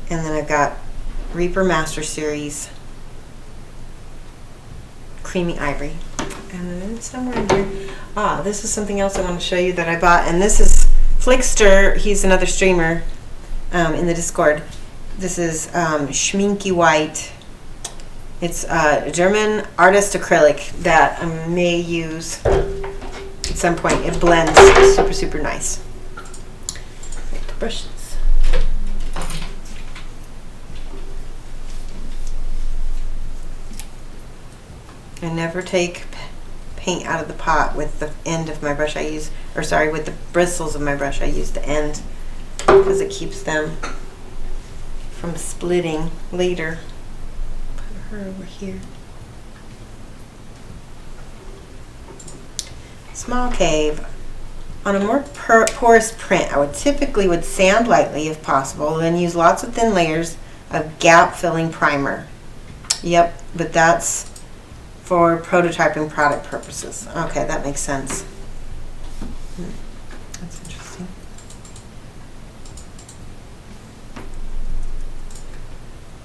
And then I've got Reaper Master Series, Creamy Ivory. And then somewhere in here, this is something else I want to show you that I bought. And this is Flickster. He's another streamer in the Discord. This is Schminky White. It's a German artist acrylic that I may use at some point. It blends super, super nice. Right, the brushes. I never take paint out of the pot with the end of my brush. With the bristles of my brush. I use the end because it keeps them from splitting later. Put her over here. Small cave. On a more porous print, I typically would sand lightly if possible, then use lots of thin layers of gap-filling primer. Yep, but that's for prototyping product purposes. Okay, that makes sense. That's interesting.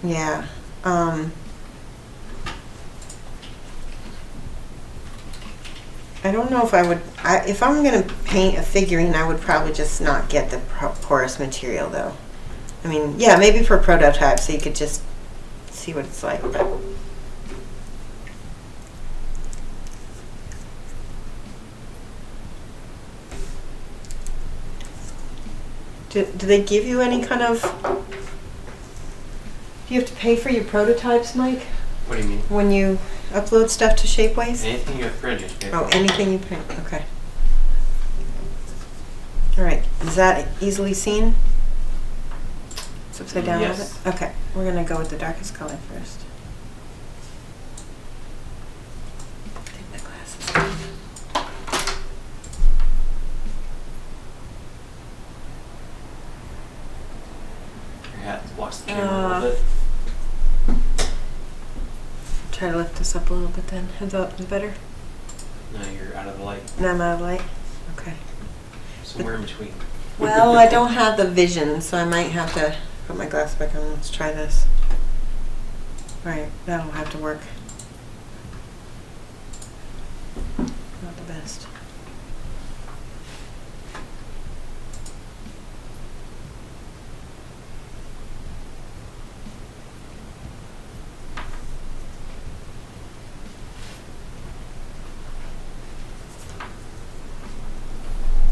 Yeah. I don't know if I would, if I'm going to paint a figurine, I would probably just not get the porous material though. I mean, yeah, maybe for prototype so you could just see what it's like. But do they give you any kind of, do you have to pay for your prototypes, Mike? What do you mean? When you upload stuff to Shapeways? Anything you have printed. Oh, anything you print. Okay. All right. Is that easily seen? It's upside down Yes. a little bit? Okay. We're going to go with the darkest color first. Take my glasses off. Your hat blocks the camera a little bit. Try to lift this up a little bit then. Is that better? No, you're out of the light. Now I'm out of light? Okay. Somewhere in between. Well, I don't have the vision, so I might have to put my glasses back on. Let's try this. All right, that'll have to work. Not the best.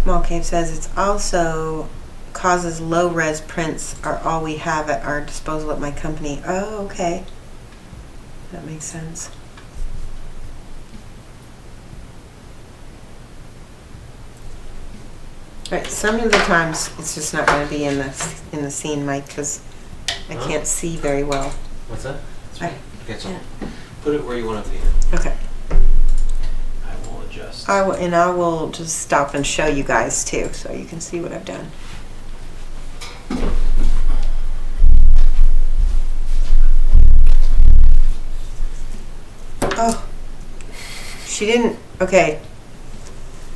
Small Cave says it's also causes low res prints are all we have at our disposal at my company. Oh, okay. That makes sense. Right, some of the times it's just not going to be in the scene, Mike, because I can't see very well. What's that? I, Okay, so yeah. put it where you want to be it. Okay. I will adjust. I will just stop and show you guys too, so you can see what I've done. Oh, she didn't. Okay,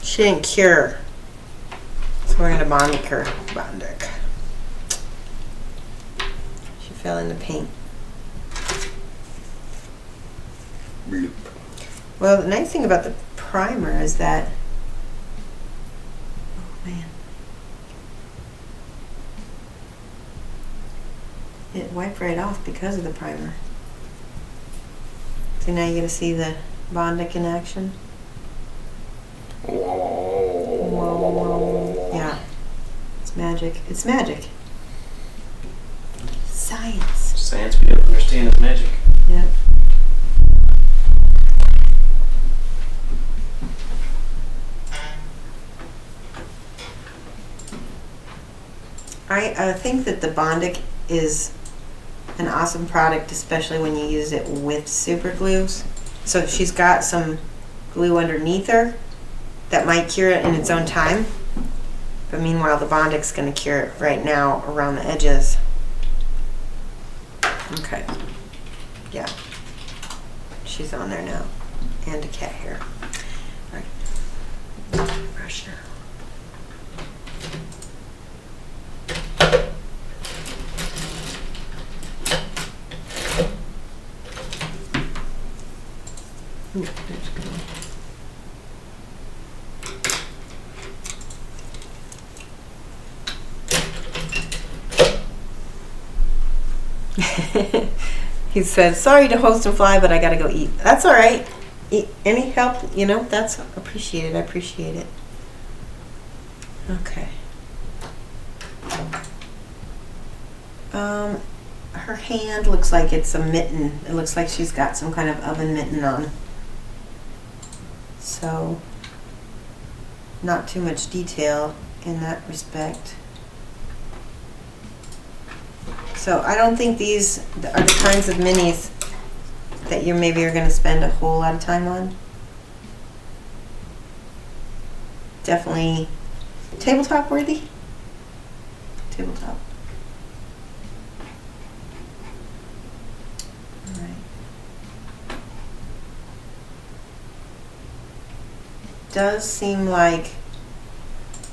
she didn't cure, so we're gonna Bondic her. Bondic. She fell in the paint. Bloop. Well, the nice thing about the primer is that, oh man, it wiped right off because of the primer. So now you're going to see the Bondic in action. Yeah, it's magic. It's magic. Science. Science we don't understand is magic. Yeah. I think that the Bondic is an awesome product, especially when you use it with super glues. So she's got some glue underneath her that might cure it in its own time. But meanwhile, the Bondic's going to cure it right now around the edges. Okay. Yeah. she's on there now. And a cat hair. All right. Brush now. Ooh, that's good. He said, sorry to host and fly, but I gotta go eat. That's all right. Any help, that's appreciated. I appreciate it. Okay. Her hand looks like it's a mitten. It looks like she's got some kind of oven mitten on. So, not too much detail in that respect. So I don't think these are the kinds of minis that you maybe are going to spend a whole lot of time on. Definitely tabletop worthy. Tabletop. All right. Does seem like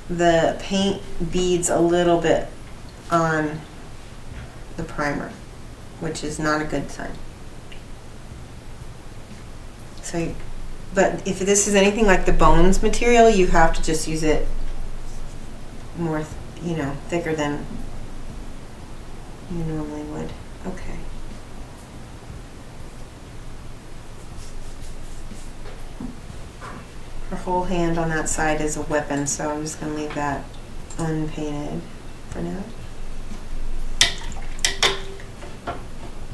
the paint beads a little bit on the primer, which is not a good sign. So, but if this is anything like the Bones material, you have to just use it more, thicker than you normally would. Okay. Her whole hand on that side is a weapon, so I'm just going to leave that unpainted for now.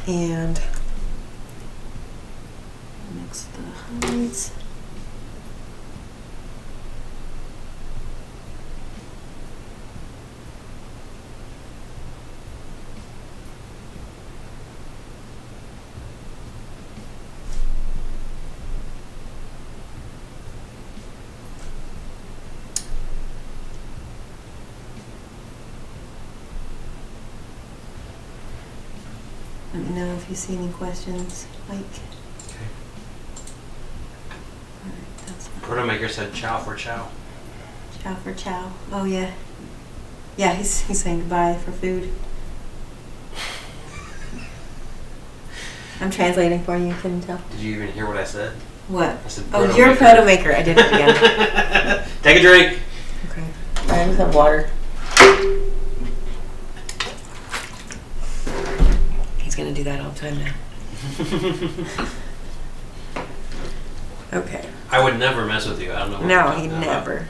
And mix the highlights. Let me know if you see any questions, Mike. Okay. Alright, that's not Protomaker said chow for chow. chow for chow. Oh yeah. Yeah, he's saying goodbye for food. I'm translating for you, couldn't tell. Did you even hear what I said? What? I said Oh, you're a Protomaker. Protomaker. I did it again. Take a drink. Okay. I just have water. He's gonna do that all the time now. Okay. I would never mess with you. I don't know what No, you're he talking about. never.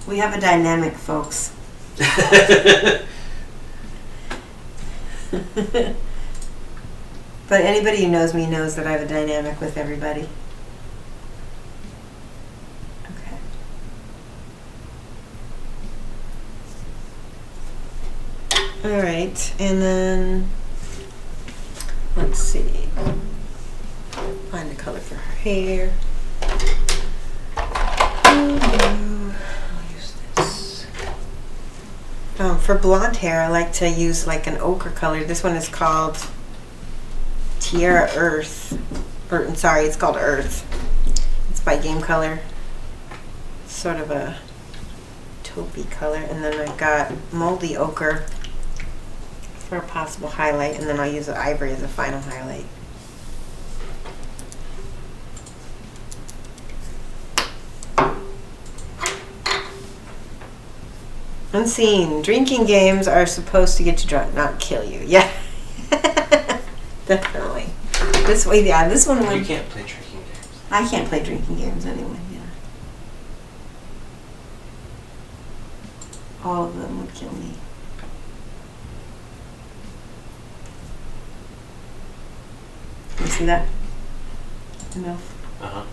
We have a dynamic, folks. But anybody who knows me knows that I have a dynamic with everybody. Okay. All right, and then let's see. Find a color for her hair. I'll use this. For blonde hair, I like to use like an ochre color. This one is called Tierra Earth. Sorry, it's called Earth. It's by Game Color. It's sort of a taupey color. And then I've got moldy ochre for a possible highlight. And then I'll use the ivory as a final highlight. Unseen. Drinking games are supposed to get you drunk, not kill you. Yeah. Definitely. This way, yeah, this one would... You can't play drinking games. I can't play drinking games anyway, yeah. All of them would kill me. Can you see that? Enough. Uh-huh.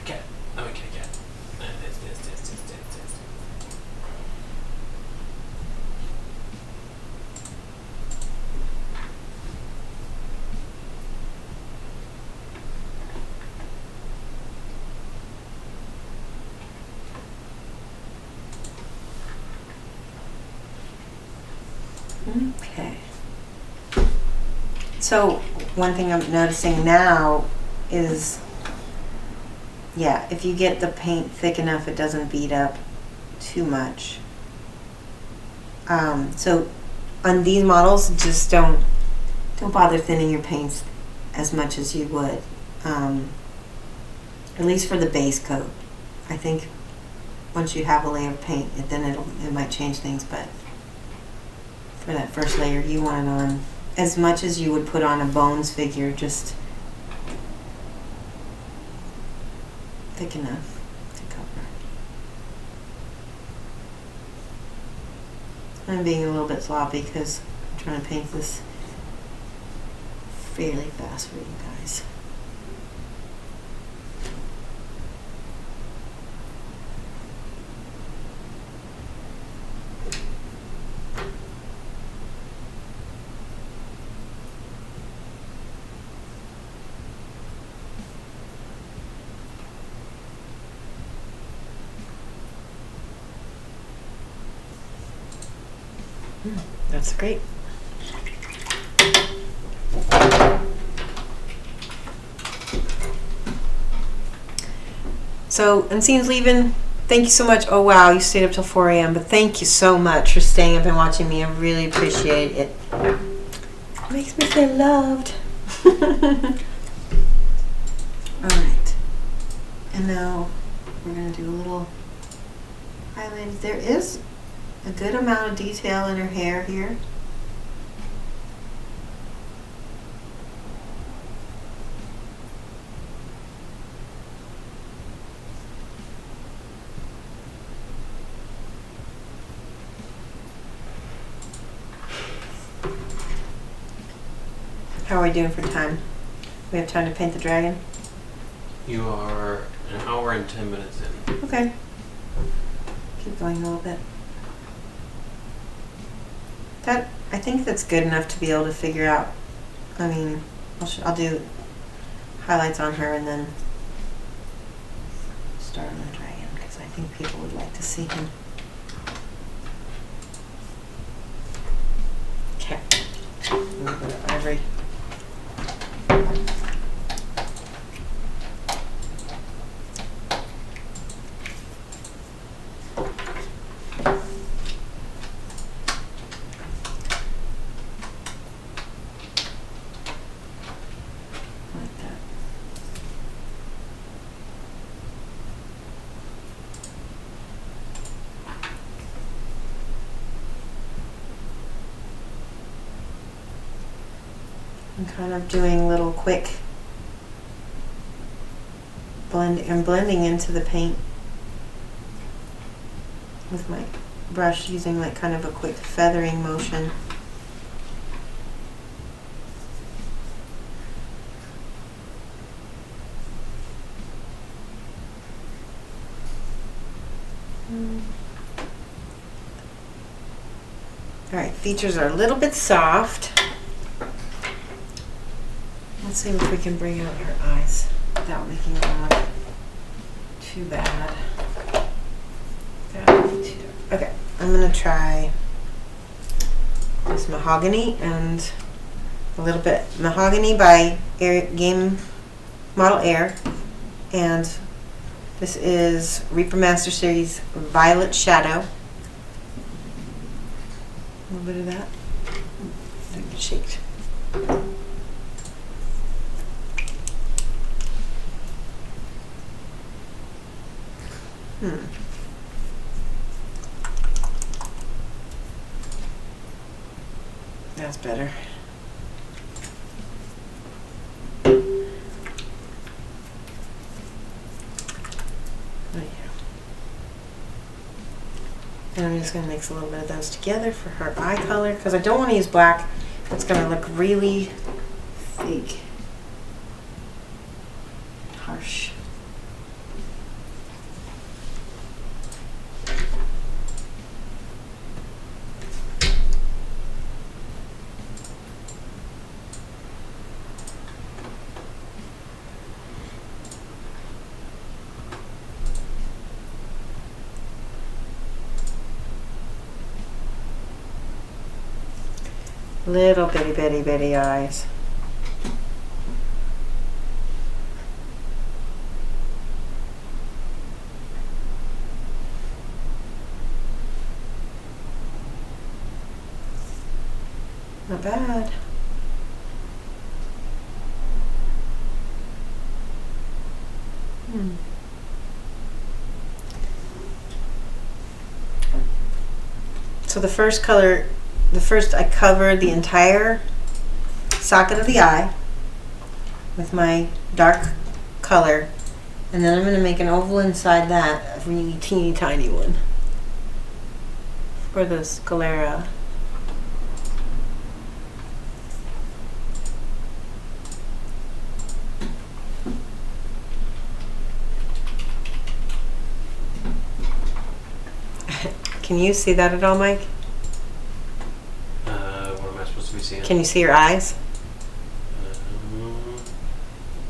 Cat. I'm a kitty cat. This. So one thing I'm noticing now is, yeah, if you get the paint thick enough, it doesn't beat up too much. So on these models, just don't bother thinning your paints as much as you would, at least for the base coat. I think once you have a layer of paint, it might change things, but for that first layer, you want it on as much as you would put on a bones figure, just thick enough to cover. I'm being a little bit sloppy because I'm trying to paint this fairly fast for you guys. That's great. So, Unseen's leaving. Thank you so much. Oh wow, you stayed up till 4 a.m. But thank you so much for staying up and watching me. I really appreciate it. It makes me feel loved. Alright. And now we're going to do a little highlight. There is a good amount of detail in her hair here. How are we doing for time? We have time to paint the dragon? You are an hour and 10 minutes in. Okay. Keep going a little bit. I think that's good enough to be able to figure out. I mean, I'll do highlights on her and then start on the dragon because I think people would like to see him. Okay. A little bit of ivory. I'm kind of doing little quick I'm blending into the paint with my brush, using like kind of a quick feathering motion. Alright, features are a little bit soft. Let's see if we can bring out her eyes without making them look too bad. Okay, I'm gonna try this mahogany and a little bit mahogany by Game Model Air, and this is Reaper Master Series Violet Shadow. A little bit of that. Don't get shaked. That's better. There you go. And I'm just going to mix a little bit of those together for her eye color because I don't want to use black. It's going to look really fake. Harsh. Little bitty eyes. Not bad. So the first color, I covered the entire socket of the eye with my dark color, and then I'm going to make an oval inside that, a really teeny tiny one for the sclera. Can you see that at all, Mike? What am I supposed to be seeing? Can you see your eyes?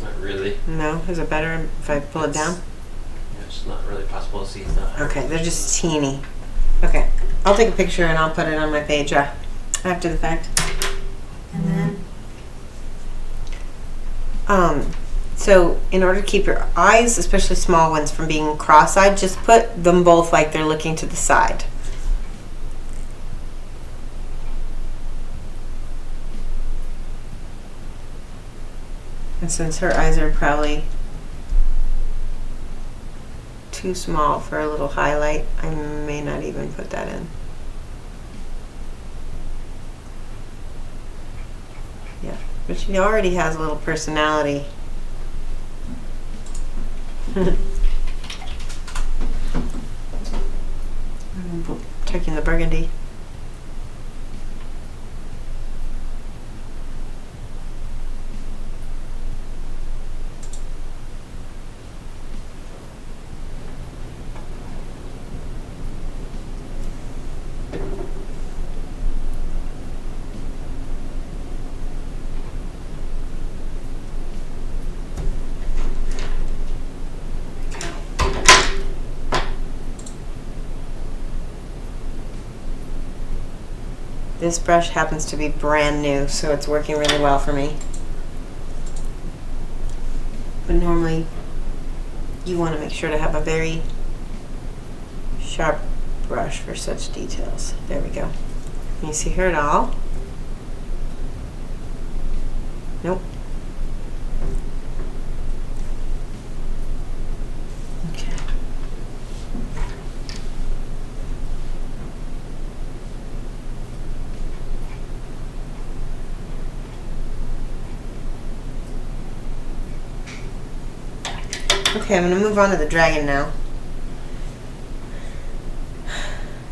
Not really. No? Is it better if I pull it down? It's not really possible to see. It's not Okay, they're just teeny. Okay, I'll take a picture and I'll put it on my page after the fact. And then, so in order to keep your eyes, especially small ones, from being cross-eyed, just put them both like they're looking to the side. And since her eyes are probably too small for a little highlight, I may not even put that in. Yeah, but she already has a little personality. I'm taking the burgundy. This brush happens to be brand new, so it's working really well for me. But normally, you want to make sure to have a very sharp brush for such details. There we go. Can you see her at all? Nope. Okay. Okay, I'm going to move on to the dragon now.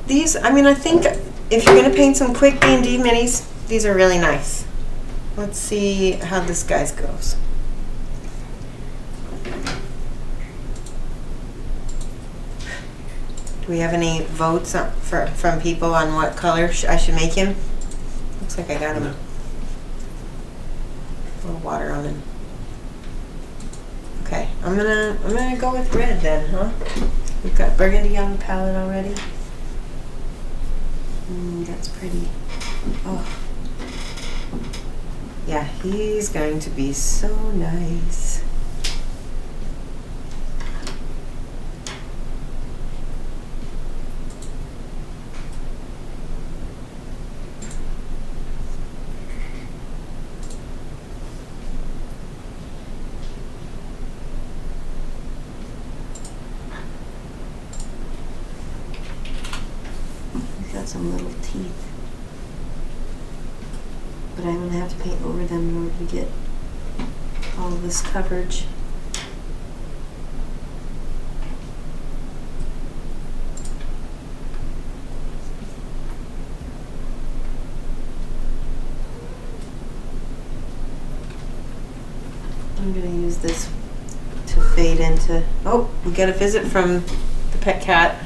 These, I think if you're going to paint some quick D&D minis, these are really nice. Let's see how this guy's goes. Do we have any votes from people on what color I should make him? Looks like I got him. A little water on him. Okay, I'm gonna go with red then, huh? We've got burgundy on the palette already. That's pretty. Oh. Yeah, he's going to be so nice. Some little teeth, but I'm going to have to paint over them in order to get all of this coverage. I'm going to use this to fade into. Oh, we got a visit from the pet cat.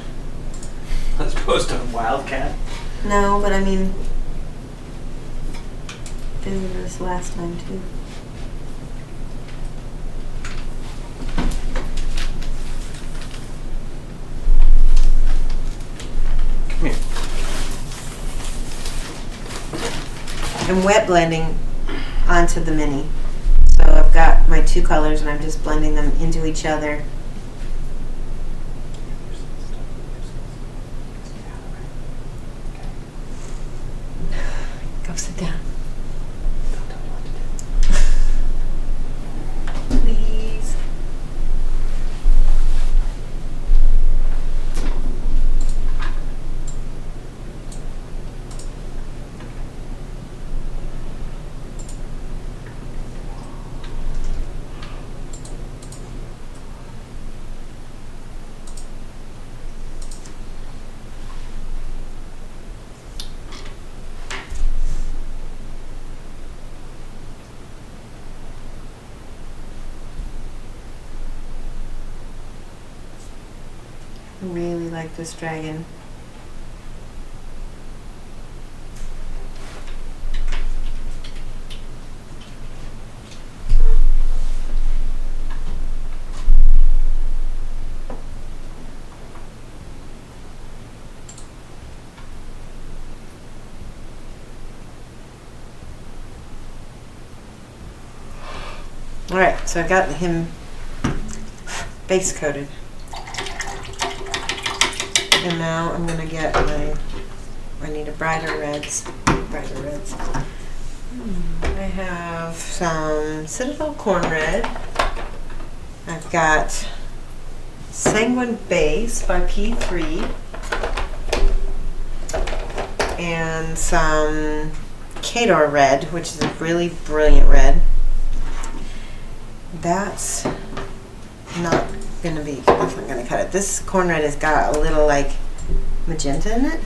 As opposed to a wildcat. No, but I mean, visited us last time too. Come here. I'm wet blending onto the mini. So I've got my two colors and I'm just blending them into each other. Go sit down. I really like this dragon. Alright, so I got him base coated. And now I'm gonna get I need a brighter reds. I have some Citadel Corn Red. I've got Sanguine Base by P3. And some Cador Red, which is a really brilliant red. That's not gonna cut it. This corn red has got a little like magenta in it,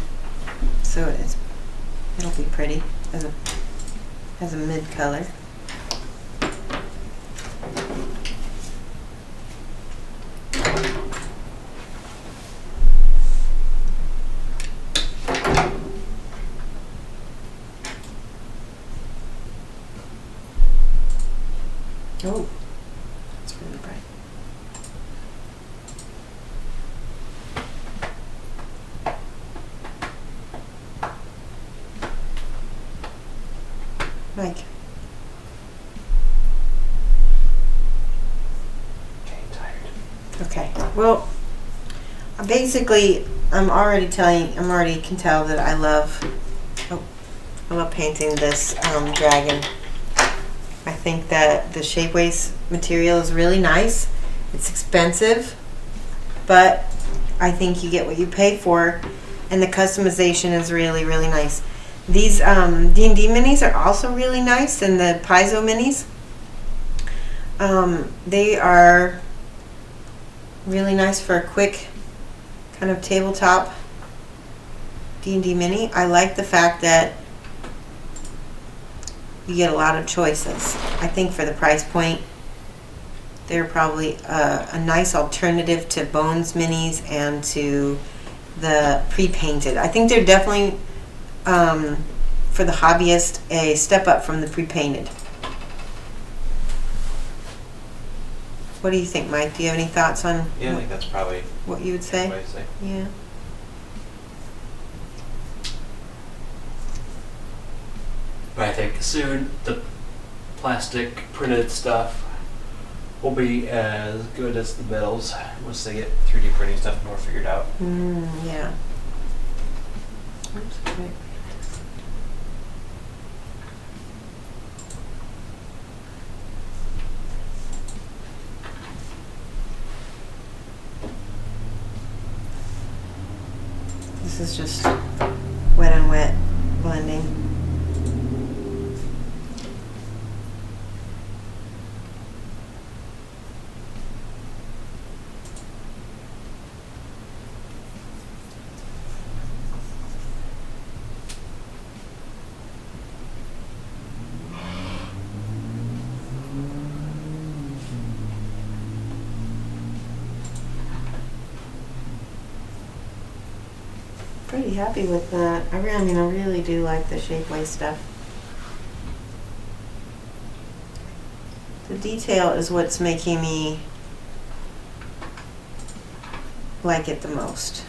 so it'll be pretty as a mid color. Oh, it's really bright. Mike. Okay, tired. Okay. Well, basically, I already can tell that I love painting this dragon. I think that the Shapeways material is really nice. It's expensive, but I think you get what you pay for, and the customization is really, really nice. These D&D minis are also really nice, and the Paizo minis. They are really nice for a quick kind of tabletop D&D mini. I like the fact that you get a lot of choices. I think for the price point, they're probably a nice alternative to Bones minis and to the pre-painted. I think they're definitely, for the hobbyist, a step up from the pre-painted. What do you think, Mike? Do you have any thoughts on Yeah, I think that's probably what you would the say? way to say. Yeah. But I think soon the plastic printed stuff will be as good as the metals once they get 3D printing stuff more figured out. Yeah. Oops, wait. This is just wet on wet blending. Pretty happy with that. I really do like the Shapeways stuff. The detail is what's making me like it the most.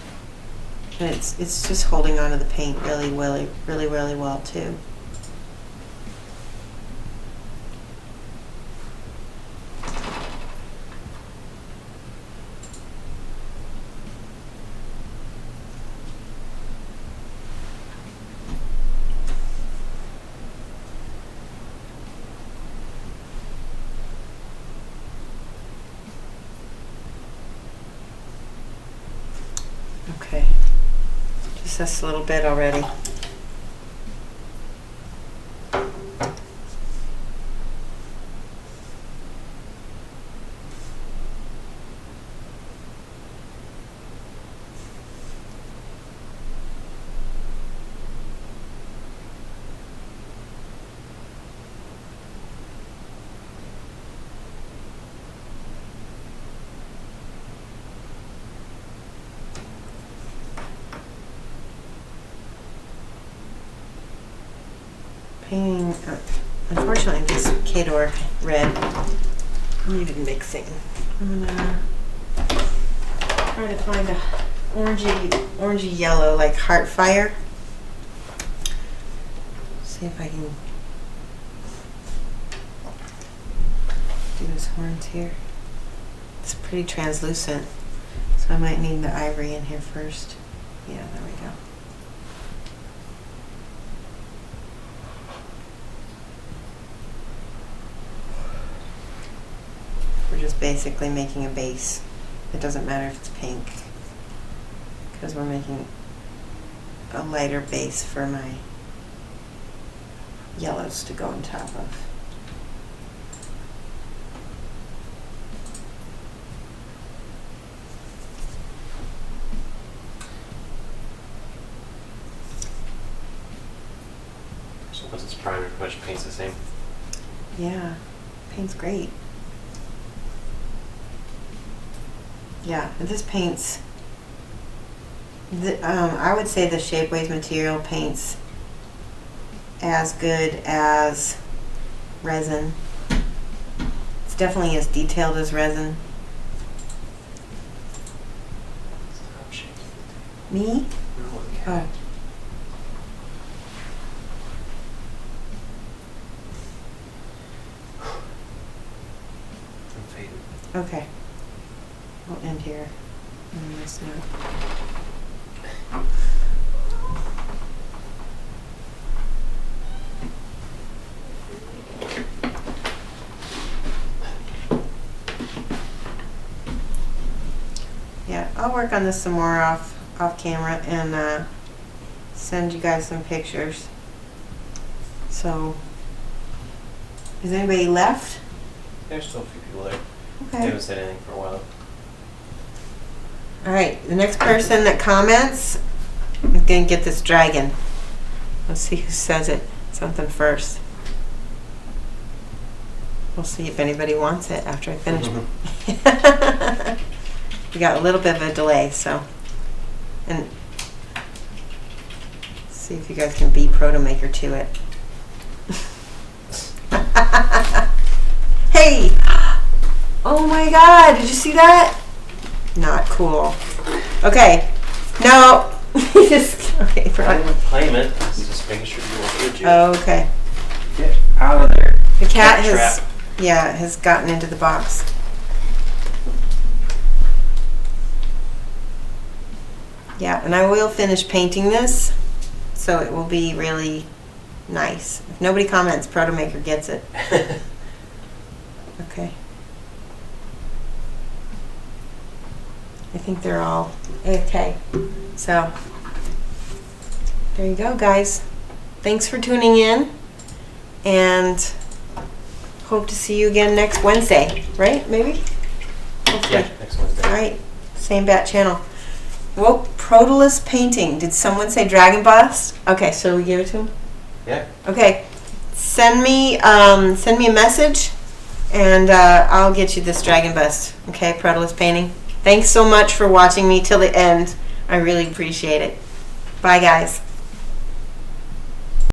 And it's just holding on to the paint really well too. Okay, just this little bit already. painting, unfortunately, this Kador red needed mixing. I'm gonna try to find a orangey yellow, like Heartfire. See if I can do his horns here. It's pretty translucent, so I might need the ivory in here first. Yeah, there we go. We're just basically making a base. It doesn't matter if it's pink, because we're making a lighter base for my yellows to go on top of. So once it's primed, pretty much paint's the same. Yeah, paint's great. Yeah, this paints, I would say the Shapeways material paints as good as resin. It's definitely as detailed as resin. Stop shaking. Me? No, okay. Oh. I'm fading. Okay. I'll end here on this note. Yeah, I'll work on this some more off camera and send you guys some pictures. So, is anybody left? There's still a few people there. They Okay. haven't said anything for a while. All right, the next person that comments is gonna get this dragon. Let's see who says it. Something first. We'll see if anybody wants it after I finish. We got a little bit of a delay, so, and see if you guys can beat Proto Maker to it. Hey! Oh my God! Did you see that? Not cool. Okay. No. Okay. I didn't claim it. I was just making sure you weren't you. Oh, okay. Get out of there. The cat Cat has, trap. yeah, has gotten into the box. Yeah, and I will finish painting this, so it will be really nice. If nobody comments, Proto Maker gets it. Okay. I think they're all okay. So, there you go, guys. Thanks for tuning in, and hope to see you again next Wednesday, right? Maybe? Hopefully. Yeah, next Wednesday. All right, same bat channel. Whoa, Protolus painting. Did someone say Dragon Bust? Okay, so we give it to him? Yeah. Okay, send me a message, and I'll get you this Dragon Bust. Okay, Protolus painting. Thanks so much for watching me till the end. I really appreciate it. Bye, guys.